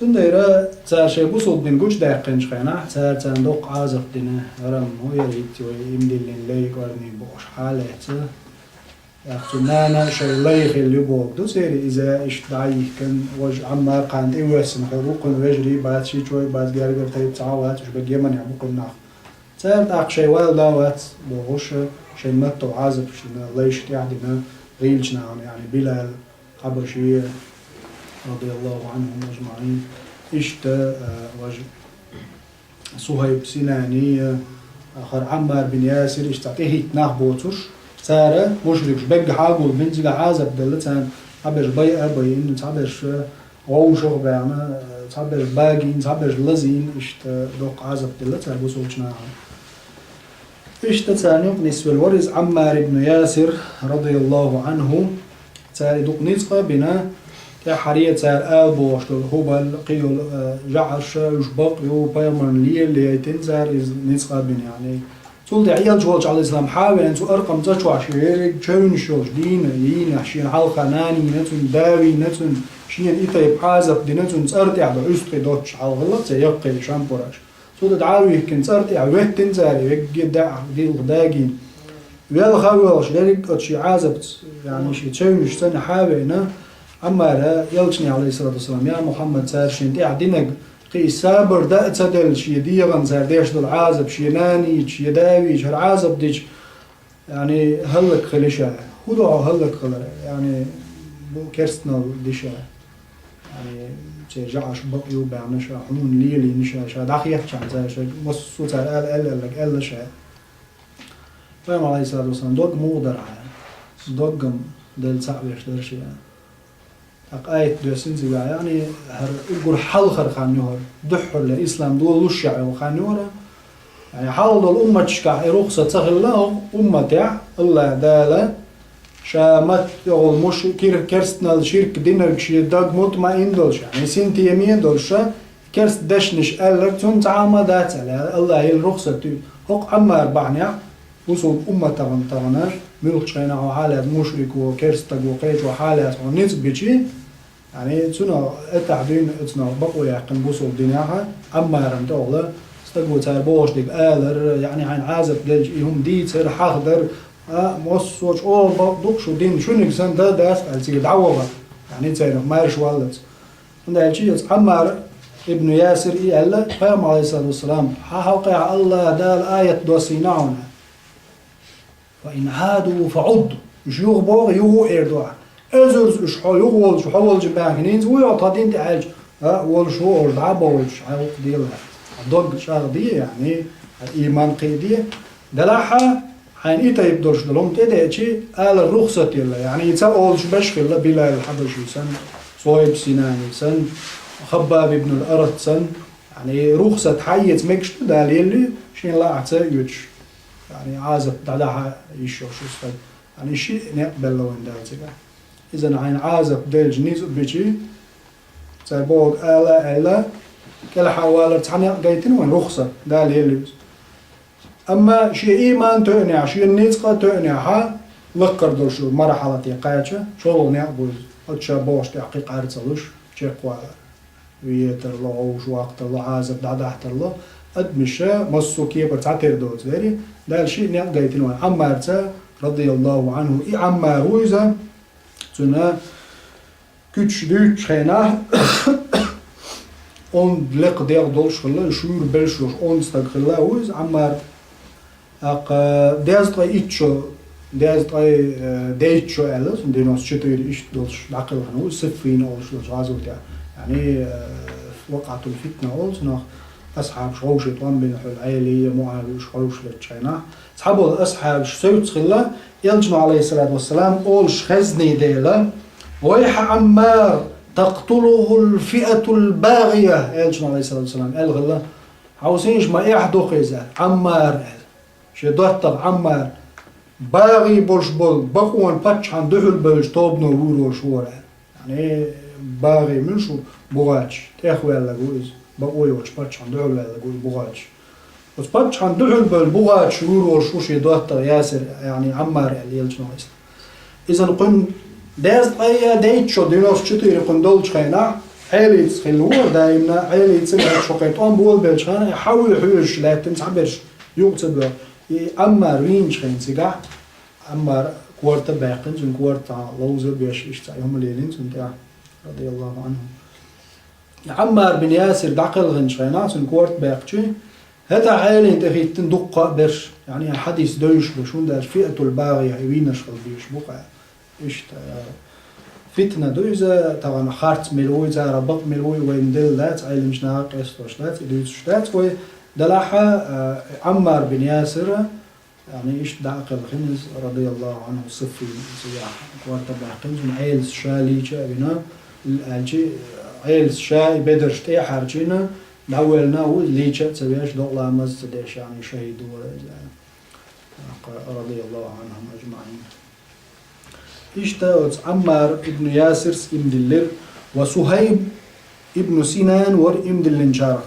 سنديرة تار شيء بوصل دين قوش داقنش خينا تار تندق عازق دينه رم هو يريد ويمدي لين قرني بوش حاله يأخذنا شيء لا يخلي بوق دو سيري إذا إشتعيه كان وجه عمار قاند إيوسن خلوق ويجري بعد شيء شوي بعد جارجر تيب تعاوات وش بقي من يعمق الناخ تار تاق شيء والداوات بوش شيء متو عازق شيء لا يشتي عندنا غيلشنا يعني بلال حبشي رضي الله عنهم أجمعين إشتا وجه صهيب سناني آخر عمار بن ياسر إشتعتيه تناخ بوتوش سارة مشرك بق حاجول بنزل عازب دلتان تعبر بيئة بيئين تعبر غوشة بعنا تعبر باقين تعبر لزين إشتا دوق عازب دلتان بوصولشنا إشتا تاني نسوى الورز عمار بن ياسر رضي الله عنه تاني دوق نسقى بنا حرية تار أبو أشتغل هو قيل جعش يشبق يو بيمن ليه اللي يتنزر نسقى بين يعني تقول عيال جوالج على الإسلام حاول أن تأرقم تشوع شيء شون شوش دين حشين حلقة ناني نتون داوي نتون شين إيتا يبحازف دي نتون تأرتع بعسق دوتش على غلط يقي شامبوراش تقول دعاوي كنت تأرتع ويت تنزر يجي دع دي الغداقين ويلا خاويش ذلك أتشي عازبت يعني شيء شون شتن حاول أما يلشني عليه الصلاة والسلام يا محمد سار شنتي عدينك قي سابر دا تدل شي ديغن سار ديش دل عازب شي ناني شي داوي شي عازب ديش يعني هلك خليشة هدو هلك خلر يعني كرستنا ديشة يعني شي جعش بقيو بعنشا حنون ليلي نشا شا داخي يحكي عن سار شا وصو سار قال شا فهم عليه الصلاة والسلام دوق مودر دوقم دل سعبيش درشي أقايت دوسين زي يعني يقول حل خر خانيور دحر الإسلام دول الشعب وخانيورا يعني حال دول أمة تشكع رخصة تخل له أمة تاع الله دالة شامت يقول مش كرستنا الشرك دينر شيء داق مطمئن دولش يعني سنتي يمين دولش كرست دشنش ألر تون تعامدات على الله هي الرخصة هق عمار بعنيا وصل أمة تغنى ملك شينا وحالات مشرك وكرستق وقيت وحالات ونسبة شيء يعني تنا التعبين تنا بقوا يحكم بوصل دنياها عمار متوغلا استقبل تربوش ديك آلر يعني عن عازب دلج هم دي تصير حاضر موسوش أول بقدوك شو دين شو نكسن ده أسأل تيجي دعوة يعني تصير مارش والد عندها شيء عمار ابن ياسر إلا قام عليه الصلاة والسلام حقق الله دال آية دوسيناون فإن عادوا فعضوا مش يغبور يغو إردوع أزرز إش يغول شو حول جبانين ويعطى دين تعالج وول شو أرضعبه وش عاوق ديلها الضوء شاردية يعني الإيمان قيدية دلحة حين إيتا يبدرش دلهم تدعي شيء آل الرخصة يلا يعني يتسألش بشخ بلا الحبشي سن صويب سناني سن خباب ابن الأرض سن يعني رخصة حيث مكش دليل شين لا أعتقد يعني عازب دعها يشوف شو صار يعني شيء نقبل لو ندرسه إذا عين عازب دلج نيز بيجي تبوق آلا كل حوالر تحني قايتين وين رخصة دليل أما شيء إيمان تعني شيء نيزقة تعني ها لقر درشو مرحلة يقايتش شغل نقبل أتشابوش تحقيق عرضلوش شقوا ويتر له وش وقت له عازب دعحت له أدمشة مسوكية بتعتر دوت ذري ده الشيء نقايتين وين عمارته رضي الله عنه إي عمار ويزا تنا كتش دوت خينا on لق دير دولش خلا شور بلشوش on استغلا ويز عمار أق دازت إيتشو دازت دايتشو ألس ندينوس شتير إيش دولش عقل هنو سفين أولش دولش غازو تاع يعني وقعت الفتنة أولش نخ أصحاب شوشة طن بين العائلية معاوية شوشة لتشينا أصحاب الأصحاب شسوت خلا يلجنا عليه الصلاة والسلام أولش خزني ديلا ويح عمار تقتله الفئة الباغية يلجنا عليه الصلاة والسلام قال غلا عاوزينش ما يحدو خيزال عمار شدوت عمار باغي بولش بول بقوان باتش عن دهل بولش طوبنو وورو شورا يعني باغي من شو بوغاتش تاخوي على جوز بقوي وش باتش عن دهل على جوز بوغاتش بس باتش عن دهل بول بوغاتش وورو شو شدوت ياسر يعني عمار اللي يلجنا إذا قن داز أي دايتشو دينوس شتير قندولش خينا عيليت خلور دايمنا عيليت سمعت شقيت أم بول بلشان يحاول يحوش لا تنسحبش يقتبه أمار وينش خين سجع أمار كورت باقين زين كورت لوزر بيش يشتايهم الليلين زين رضي الله عنهم عمار بن ياسر دعقل غنش خينا زين كورت باقشي هذا عيلين تغيت تندق برش يعني حديث دوش بشون ده الفئة الباغية وينش خلبيش بقى إيش فتنة دوزة طبعا خارت ملوي زار ربط ملوي وين دلات عيل مش ناقص وشلات إدوس شلات و دلحة عمار بن ياسر يعني إيش دعقل خنز رضي الله عنه صفي سياح كوارت باقين من عيل شالي شابنا الجي عيل شاي بدر شتي حرجينا دولنا وليش تسويش دولة مزد يعني شهيد رضي الله عنهم أجمعين. اشتاوت عمار ابن ياسر امدلر وصهيب ابن سنان ور امدلن شارع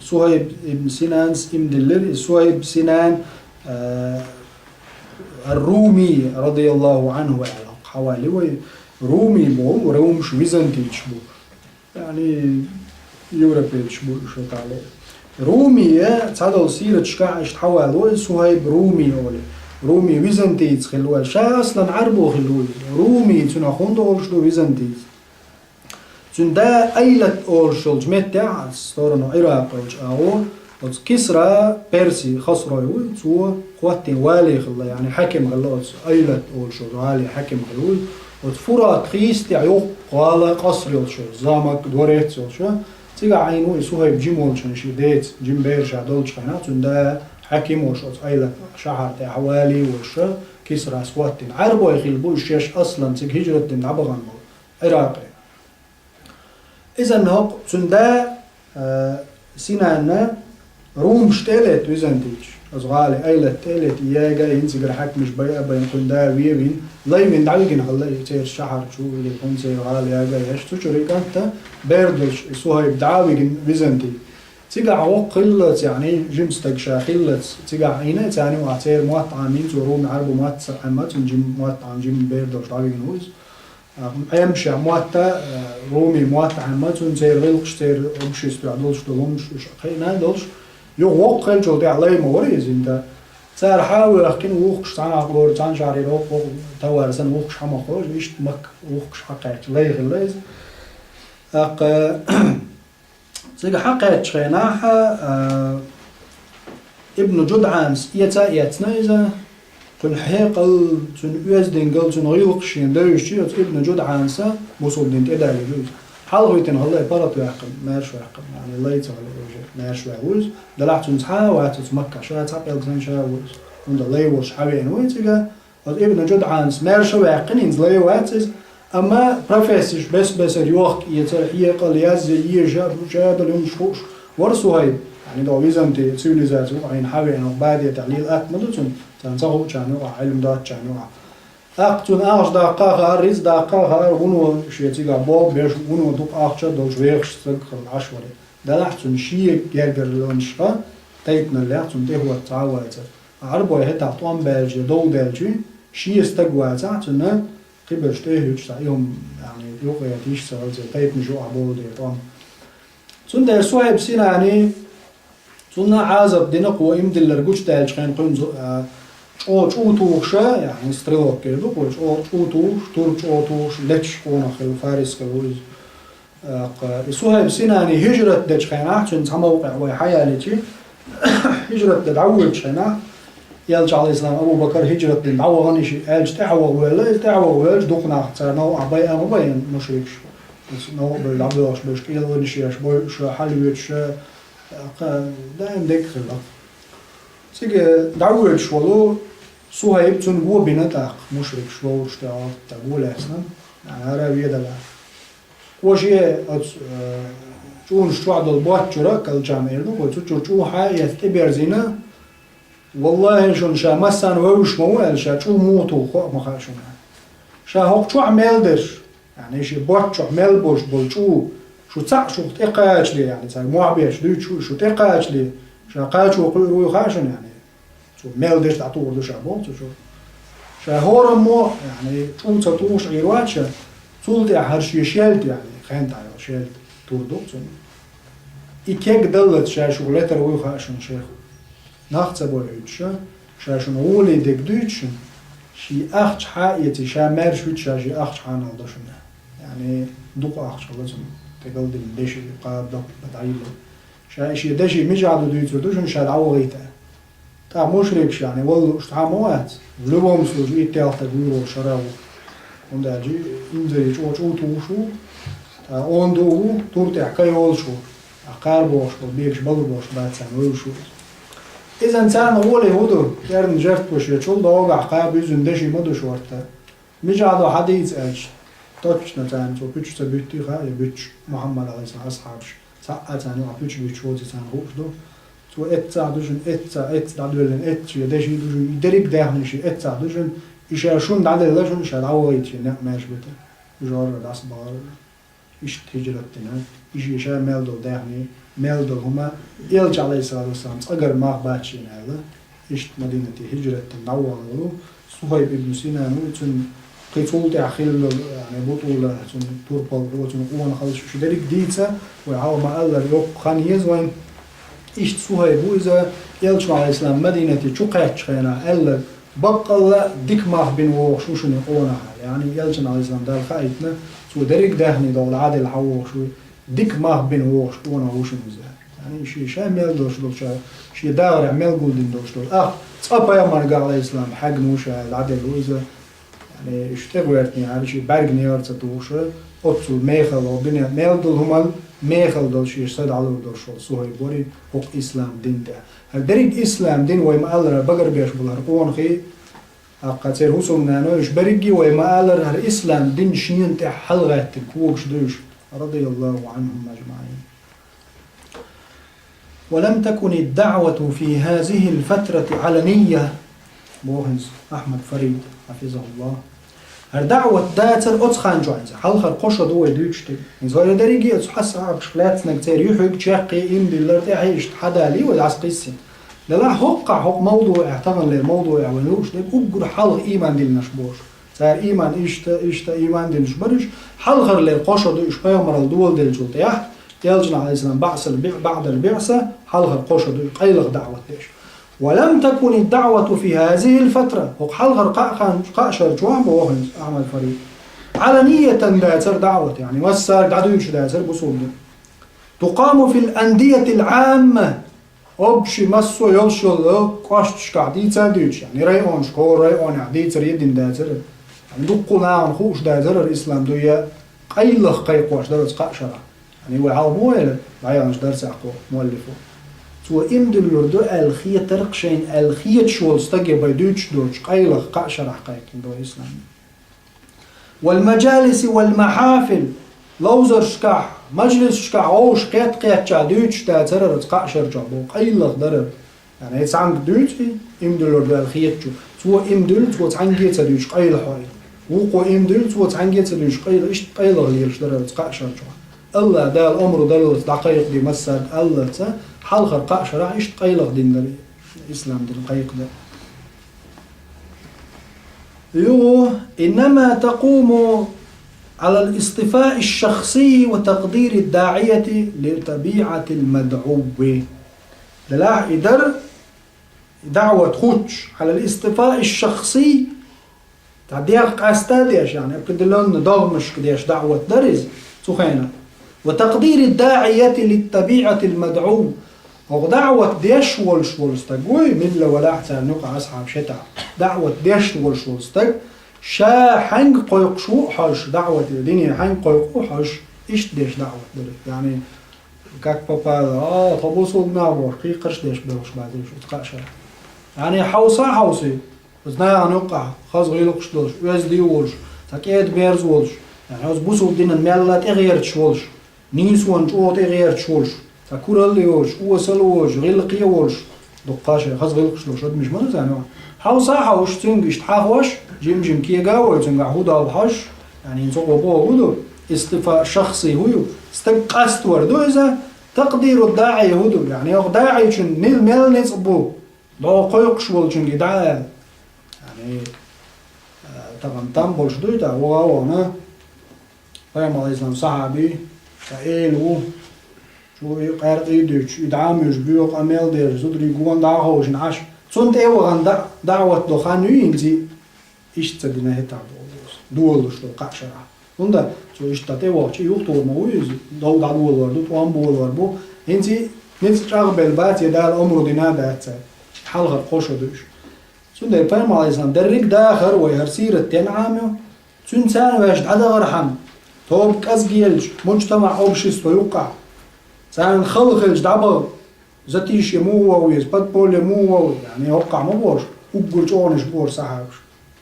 صهيب ابن سنان امدلر صهيب سنان الرومي رضي الله عنه حوالي رومي بو رومش ويزنتيش بو يعني يوروبيش بو شو تعالى رومي تعالوا سيرة شكاع اشتحوالو صهيب رومي أولي رومي ويزنتيز خلوه شا أصلا عربو خلوه رومي تنا خوندو أولشلو ويزنتيز تن دا أيلت أولشل جمت تاع ستورنو عراق أولش أهو كسرى بيرسي خسرو يوي تو قوتي والي خلا يعني حكم خلوه أيلت أولشل والي حكم خلوه وتفرات خيس تعيوق قال قصر أولشل زامك دوريت أولشل تيجا عينو يسوها بجيمول شنشي ديت جيم بيرش عدولش خنا تن دا حكيم وشوت أيلة شهر تاع حوالي وش كسرى سواتين عربو يخلبو الشيش أصلا تيج هجرة عبغان عراقي إذا نهق تندا سنانا روم شتلت ويزنتيج أصغالي أيلة تلت ياجا ينسجر حك مش بين كندا ويبين لا يمين دعيقين خلا يصير شهر شو اللي يكون زي غالي ياجا يش تشري كانت بيردش سوها يبدعوي ويزنتي تيجا وقلت يعني جيمس تجشا خلت تيجا عينه تاني وعتير موات عامين زورون عرب موات عمات جيم موات عن جيم بيرد وشعبي جنوز أيامش موات رومي موات عمات ونزير غلقش تير أبشيس تعدلش دلهمش خينا دلش يو وقل جو دي علي موريز انت صار حاول لكن وقش تاع عقور تاع شعري روق توار سن وقش حما خرج ايش مك وقش حقيقة لي غليز زي حقيقة شيناها ابن جدعانس يتنايزا تن حيقل تن يزدين قل تن غيلقشين دايشتي ابن جدعانسا وصول دين تدالي جوز حلويتن هلا برط يعقل ماشي يعقل يعني الله يتعالى ماشي يعوز دلعت نتحا واتت مكة شو تعقل تن شاوز عند الله يوش حبيين ويتجا ابن جدعانس ماشي يعقل ينزل واتز أما بروفيسيش بس اليوخ يقل يزي يجاد اليوم شوش ورسو هاي يعني دو بيزنتي تسيوليزاتو عين حبيين وبعد يتعليل أكملتون تنصحوا كانوا علم دات كانوا أقتون أخش دقائق ريز دقائق ونو شيء باب بيش ونو دوق أخش دوش ويخش تذكر العشرة دلعتون شيء يرجع لونشقة تيتنا اللي أقتون ده هو التعاوات عربوا هتا طعم بالجي دو بالجي شيء استجوات أقتون قبل شتيه يوم يعني يوقع يتيش سوالف تيتنا جو عبود طعم تون ده سوى بسينا يعني تون عازب دينق وإمد اللي رجوش ده الشين قن أوش أوتوش يعني ستريلوك كده بقولش أوتوش تورش أوتوش لتش قونا خلو فارس كلوز سوى بسينا يعني هجرة ده الشين عشان تموقع وحياة لتي هجرة ده عول شينا يلج على الإسلام أبو بكر هجرة ده عول غنيش ألج تعوى ولا تعوى ولا دقنا ترى عباية أم باين مشركش نو بالعبدوش بشكل غنيش بوش حلوش دائم ديك خلاص سيجي دعوة شوالو صهيب تنقو بنتاق مشرك شوال اشتعال تقول أحسن يعني عربية دلع وشي شون اشتعال البات جرا كالجامعير نقول شو حاجة تبيرزينا والله شون شا مسان ووش موال شا شو موتو خو مخاشون شا هوك شو عملدر يعني شي بات شو عمل بوش بول شو تاق شو تقاش لي يعني تاع معبيش دوت شو تقاش لي شا قاش وقلو خاشن يعني شو ميلدش تعطوه دو شابون شو شا هورمو يعني شو تطوش غيروات شا صولتي هرشي شيلت يعني خانت على شيلت توردو إكيك دلت شا شغلتر ويو خاشن شيخ ناخت بويتش شا شنولي ديك دوتشن شي أخش حايتي شا مارشوت شا شي أخش حانا دشن يعني دوق أخش لازم تقول دي دشي قابل بدعيله شا شي دشي مجعد دوتو دوشن شا دعو غيته تا مشركش يعني والله اشتها موات لبهم سوج إتيال تقولوا شراو ونداجي إنزل شو توشو تا أوندو تورتي حكاية والشو أقاربوش والبيكش بلبوش بعد سنوي شو إذا إنسان أولي هدو كارن جرت بوشي شو دوغا عقاب يزن دشي مدو شورتا مجعدو حديث أجل توتش نتان تو بيتش تبيتي خا يبيتش محمد عليه الصلاة والسلام ساعة تاني وعبيتش بيتشوتي تان خوش دو تو اتسا دوجن ات دادولن ات يدشي دوجن يدريك داخل شي اتسا دوجن يشارشون دادل لجن شراويت نا ماش بتا جور راس بار ايش تجرتنا يجي شا ميلدو داخني ميلدو هما يلج عليه الصلاة والسلام اگر ما باتشين هذا ايش مدينة هجرة نوالو صهيب ابن سينان وتن قيفول تاخيل يعني بطولة تن توربال وتن قوان خلص شو دريك ديتا وعاو ما قال يوق خانيز وين إيش صهيب إذا يلش على الإسلام مدينة شقيت شينا إلا بقى ديك ما بين وشو شنو قونا يعني يلش على الإسلام ده خايتنا سو دريك دهني دول عادل حوو شو ديك ما بين وش قونا وشنو زين يعني شيء شامل دوش دوش شيء دار عمل جودين دوش دوش صابا يا مرجع على الإسلام حق موش العادل وإذا يعني اشتغلتني على شيء برجني أرتش دوش أتصل ميخل وبني ميل دول هما ميخل دول شيء صد على دول شو صهيب بوري هو إسلام دين ده هل دريج إسلام دين ويما ألر بقر بيش بلار قوان خي قاتل حسوم نانوش بريجي ويما ألر هل إسلام دين شين تحلغة تكوكش دوش رضي الله عنهم أجمعين. ولم تكن الدعوة في هذه الفترة علنية بوهنز أحمد فريد حفظه الله هر دعوة داتر أتخان جوانزا حال خر قشة دوي دوشتي إن زوال دريجي أتحس عقشلات نكتير يحب تشقي إن بالله عيش حدا لي ودعس قيسين لا حق موضوع اعتمد للموضوع ونوش ده أبجر حال إيمان دل نشبوش صار إيمان إشت إيمان دل نشبرش حال خر للقشة دوش قيامر الدول دل جلتيح يلجنا عليه السلام بعد البعثة حال خر قشة دوش قيلغ دعوة ديش ولم تكن الدعوة في هذه الفترة وحلغر قاشر جوان بوهن أحمد فريد علنية داتر دعوة يعني وسار دعوش داتر بصول تقام في الأندية العامة أبشي مسو يلشل قاشتش قاعدية ديتش يعني رأيون شكور رأيون عديتر يدين داتر يعني دقنا عن خوش داتر الإسلام دويا قيلخ قيقواش درس قاشرة يعني هو عالمويل بعيانش درس عقو مؤلفه تو إمدل يردو الخية ترقشين الخية شول استجي بيدوش دوش قيلخ قاشرة قيقين دو الإسلام والمجالس والمحافل لوزر شكاح مجلس شكاح أوش قيت شادوش تاتر قاشر جابو قيلخ درب يعني يتسعنك دوشي إمدل يردو الخية تو إمدل تو تعنجي تدوش قيلخ وايد وقو إمدل تو تعنجي تدوش قيلخ إشت قيلخ ليرش درب قاشر جابو الله دا الأمر دل دقيق دي مسد الله تا حال خرقاء شرع إشت قيلخ دين دل الإسلام دين قيق ده يو إنما تقوم على الاصطفاء الشخصي وتقدير الداعية لطبيعة المدعو لا إدر دعوة خوش على الاصطفاء الشخصي تعديق أستاديش يعني أبدلون ضغمش كديش دعوة درز سخينة وتقدير الداعية للطبيعة المدعو ودعوة ديش والشولستك ومن ولا أحسن نقع أصحاب شتع دعوة ديش والشولستك شا حنق قيق شو حش دعوة الدنيا حنق قيق حش إيش ديش دعوة درك يعني كاك بابا طبوسو بنعبر كي قرش ديش بروش بعدين شو تقاشر يعني حوصي بس نايا نقع خاص غيلقش دوش ويز ديولش تاكيد بيرز ولش يعني عاوز بوسو الدنيا المالات إغيرتش ولش نيسوان جوت إغيرتش ولش تاكورالي ولش وصل ولش غيلقي ولش دقاشة خاص غيلقش دوش مش مرز يعني حوش تنجش تحاوش جيم كي جاوي تنجح هودا الحش يعني نسوق بوه هودو استفاء شخصي هو استقاست وردو إذا تقدير الداعي هودو يعني داعي شن ميل نصبو لو قيقش ولشن جداعي يعني طبعا تنبولش دويتا هو أنا فهم الله إسلام صحابي فإيلو شو يقارقي دوش يدعامش بيوق أميل دير زودري قوان دعوهوش نعش صنت عن دعوة دخان ينزي إيش تدينا هتا دولش دو قاشرة وندا شو إيش تتوه شيء يخطر مويز دو دول وردو توام بول وردو إنتي نتشغل بالبات يدا الأمر دينا دات حلقة قوشة دوش صنت فهم على الإسلام درك داخر ويهرسير التنعامه صنت سان واش عدا غرحم توب كازجيلش مجتمع أوبشيس ويوقع سان خلقلش دعبر زتيش يمو ويزبط بول يمو يعني يوقع مبورش وقل جونش بور صحابش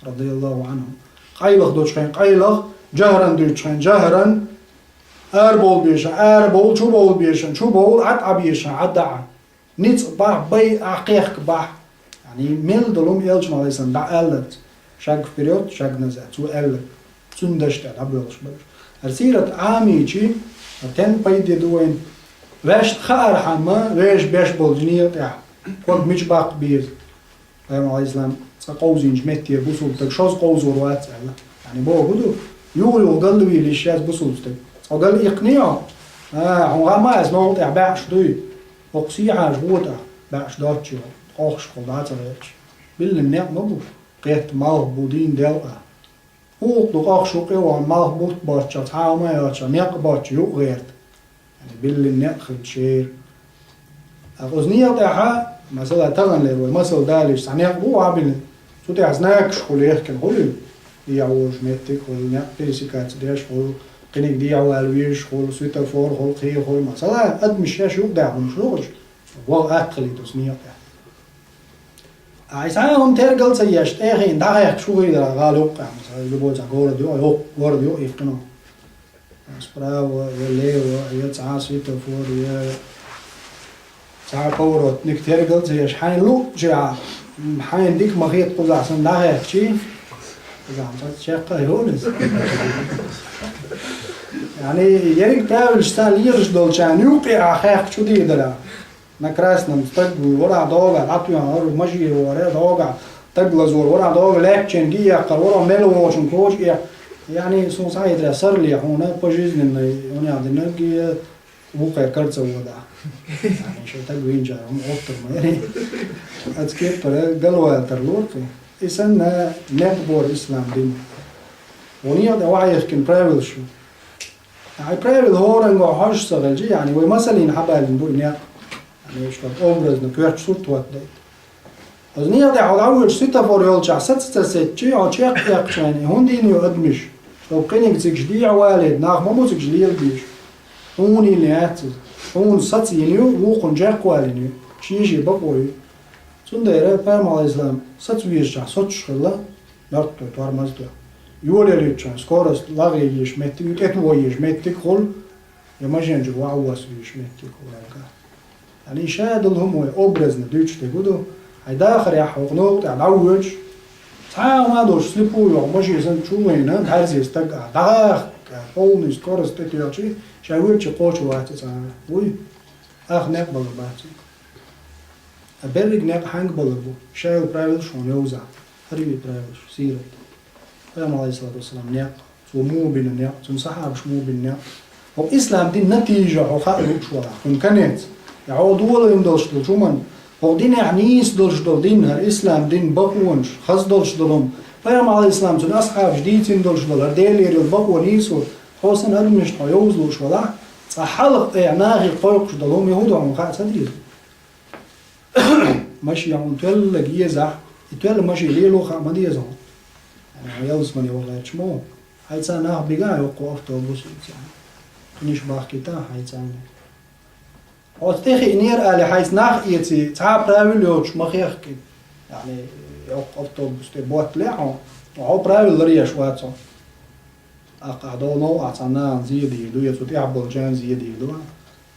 رضي الله عنهم قيلخ دوش خين قيلخ جهرا دوش خين جهرا أربول بيشن أربول شو بيشن شو بول عد بيشن عدع نيت باح بي عقيق باح يعني ميل دلوم يلجن على الإسلام دع ألت شاق في بريود شاق نزع تو ألت تندشت عبيلش بلش هرسيرة عامي شي تن بيدي دوين واش تخار حما واش باش بولجنيه تاع كنت مش باق بيز فهم على الإسلام قوزين جمتي بوصول تك شوز قوزور وات يعني بو بدو يقول وقال له ليش ياز بوصول تك وقال يقنعه هو ما اسمه تاع باش دوي وقسيعه جوتا باش دوتشو اوخش قضات ريتش بالنعم مبو قيت مال بودين دلقه هو دقاق شوقي ومال بوت باتشا تاما ياتشا نيق باتشو يغيرت يعني بالنعم خدشير أغزنية تاعها مثلا تغن لي والمثل دالش سعنيق بو عابل سو تاع زناك شخول يحكي هولي ديعوش ميتك والنعم بيسيكات ديش خول قنيك ديعو الويش خول سويتر فور خول خي خول مثلا قد مش يشوق داعو مشروعش هو أقلي تسنية تاع عيساهم ترقل سياشت اخين داعيق شو غير غالوق مثلا يبوز غور ديو يفقنو اسبراو يليو يتسعى سويتر فور ساعة كورة نكتير قلت زيش حين لو جاء حين ديك مغيط قوز عسن داغيك شي إذا عم تشقى يونس يعني يريك براول شتان ليرش دولشان يوقع خاق شو دي دلا نكراسنا مستقبل ورا دوغا عطيو هر مجي ورا دوغا تقل زور ورا دوغا لاكشن جيا قرورا ميلو وشن كوج يعني سو سايد لا صار لي هنا بوجيزن هنا عندنا جي وقع كرتسو ودا يعني شو تقوين جا اوتر ما يعني اتكيف قالوا ترلوتي إسنا نبور إسلام دين ونيا ده واعي كن برايفل شو يعني برايفل هو رنجو هاش سغلجي يعني ومثلا حبال الدنيا يعني شو أمرز نكوير صوت وقت ده نيا ده حاول ستة فوريول شع ست شيء أو شيء يعني هون ديني أدمش لو كنيك تجدي والد ناخ ما موسك جليل بيش هوني نيات هون ساتينيو وقن جاك والينيو شيء بقوي سنديره فهم على الإسلام ساتويشة ساتشخلا نرتو توارمزدو يوليليتشان سكورس لاغيش متي اتويش متي كل يماجن جو واواسويش متي كل يعني شاد الهم اوبرزنا دوتش تيغودو هيدا اخر يا حقنوق تاع العوج تا ما دوش سليبو يو ماشي زن تشوينا هارزي استقع داخ اولني سكورس تيتيوتشي شاويتش قوش واتي وي اخ نقبل باتي أبرق ناق حنق بلبو شايل برايفل شون يوزع هريبي برايفل سيرت فهم عليه الصلاة والسلام ناق ومو بين الناق تنصحها بش مو بالناق وإسلام دين نتيجة وخائل شوالع ممكنات يعود ولا يمدلش دل شو من هو دين يعنيس دلش دل دين هر إسلام دين بقونش خز دلش دلهم فهم عليه السلام تن أصحاب جديد دلش دل هرديل يريد بقو نيسو حوصن هرمش يوزلو شوالع صحلق ناغي قويقش دلهم يهودو عم خائل سدريد ماشي عم تولى جيزة يتولى ماشي ليلو خا ديزة يعني يلز مني والله شمو هاي سنة بيجا يوقف أوتوبوس يعني نيش باخكيتا هاي سنة أستخي نير آلي هاي سناخ يتي تعب براول يوش مخيخكي يعني يوقف أوتوبوس تبوت لعو وهو براول لريش واتو أقعدوا نو أعطانا زيدي لو يتو تعبوا الجان زيدي لو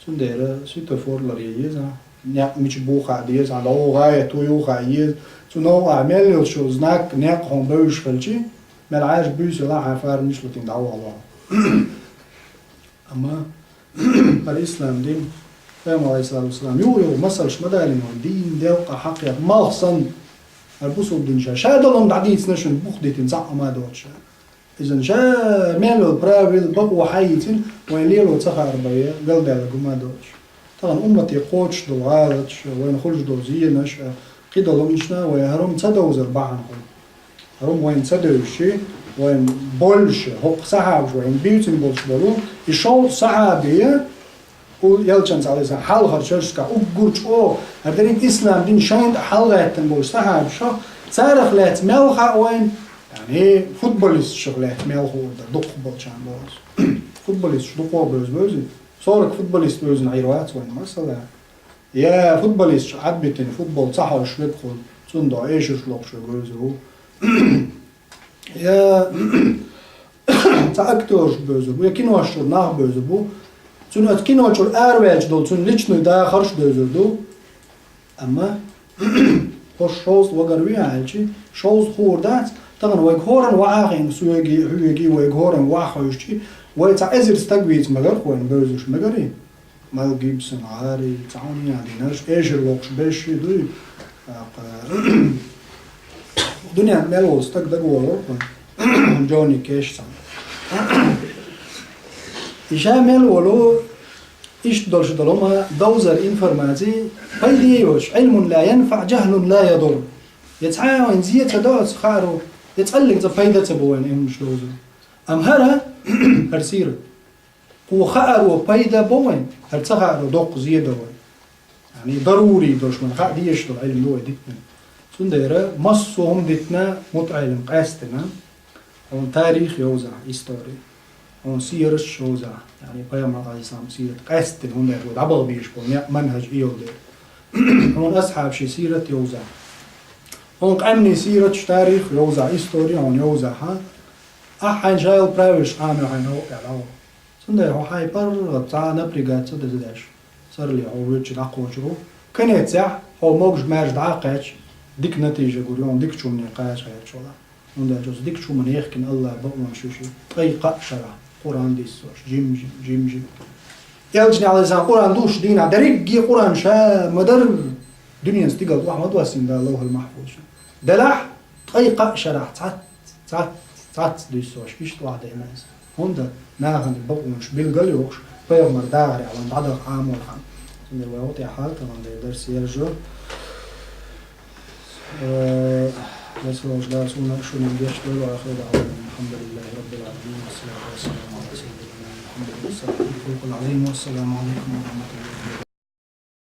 سندير سيتو فور لريزة ناق مش بوخ عديز على هو غاية تو يوخ عيز تو نو عمل شو زناك ناق هم بوش فلشي ملعاش بيس لا عفار مش لتين دعوة الله أما الإسلام دين فهم عليه الصلاة والسلام يو مسلش مدالين دين ديوقع حقيقة مالصن البوسو الدين شاد لهم دعديت نشن بوخديتين صح ما دوتش إذن شا ميلو براويل بقوا حيتين وين ليلو تخار بيا قل دالك ما دوتش طبعا أمتي قوتش دو غالتش وين خلج دو زينش قيد لهمشنا وهرم تدوز البحر هرم وين تدوشي وين بولش هو صحاب وين بيوتين بولش بولو يشوف صحابية ويلشنز على زين حال خرجش كا أقولش أو هذين الإسلام دين شاين حلقات بولش صحاب شو تعرف لا تملخ وين يعني فوتبوليست شغلات ملخ دق بولش عن بولش فوتبوليست دق بولش صارك فوتبوليست بوزن عيروات وين مثلا يا فوتبوليست عدبتني فوتبول صح وش يدخل صندوق ايش يشلق شو بوزو يا تاكتور بوزو يا كينو شو ناه بوزو تون اتكينو شو ارواج دول تون ليشنو دا خرش بوزو اما خوش شوز وقروي عالشي شوز خوردات طبعا ويغورن واعين سويجي هيجي ويغورن واخوشي ويتعزل استقبيت مجر وين بوزش مجري مال جيبسون عاري تعوني يعني ناش ايش الوقش باش يدوي الدنيا مالو استقدر ولا جوني كيش سان إجمال ولو إيش دلش دلما دوزر إنفورماتي فيديوش علم لا ينفع جهل لا يضر يتعاون زي تدوس خارو يتعلق تفايدة تبوين إمش دوزر أم هرا هرسير هو خارو فايدة بوين هرتخارو دوق زيادة وين يعني ضروري دوش من خا ديش دل علم لو ديتنا سنديرة مصهم ديتنا متعلم قاستنا هون تاريخ يوزع هيستوري هون سيرش يوزع يعني بيام على الإسلام سيرة قاستن هون ده عبغ بيش بون منهج إيول هون أصحاب شي سيرة يوزع هون قمني سيرة تاريخ يوزع هيستوري هون يوزع ها أحين جايل براوش عامل حين هو يعني سندير هو حي بر تاع نبريجات صد زداش صار لي عوج دقو جو كنت صح هو موج ماج دعاقش ديك نتيجة قولون ديك شو نقاش غير شو und da jos dik schon man erken Allah baqwan shushi qayqa shara Quran dis jim يلجني على زان قرآن دوش دينا دريق قرآن شا مدر دنيا استيقظ واحد واسين ده الله المحفوظ دلح طيقة شرح تعت دوش سوش إيش واحد الناس هوندا ناهن بقومش بالقليوش بيومر داري على بعض عام والعام من الوقت يا حال طبعا ده درس يرجو بس هو جدا سونا شو نبيش له وآخر دعوانا الحمد لله رب العالمين والصلاة والسلام على سيدنا محمد صلى الله عليه وسلم والسلام عليكم ورحمة الله وبركاته.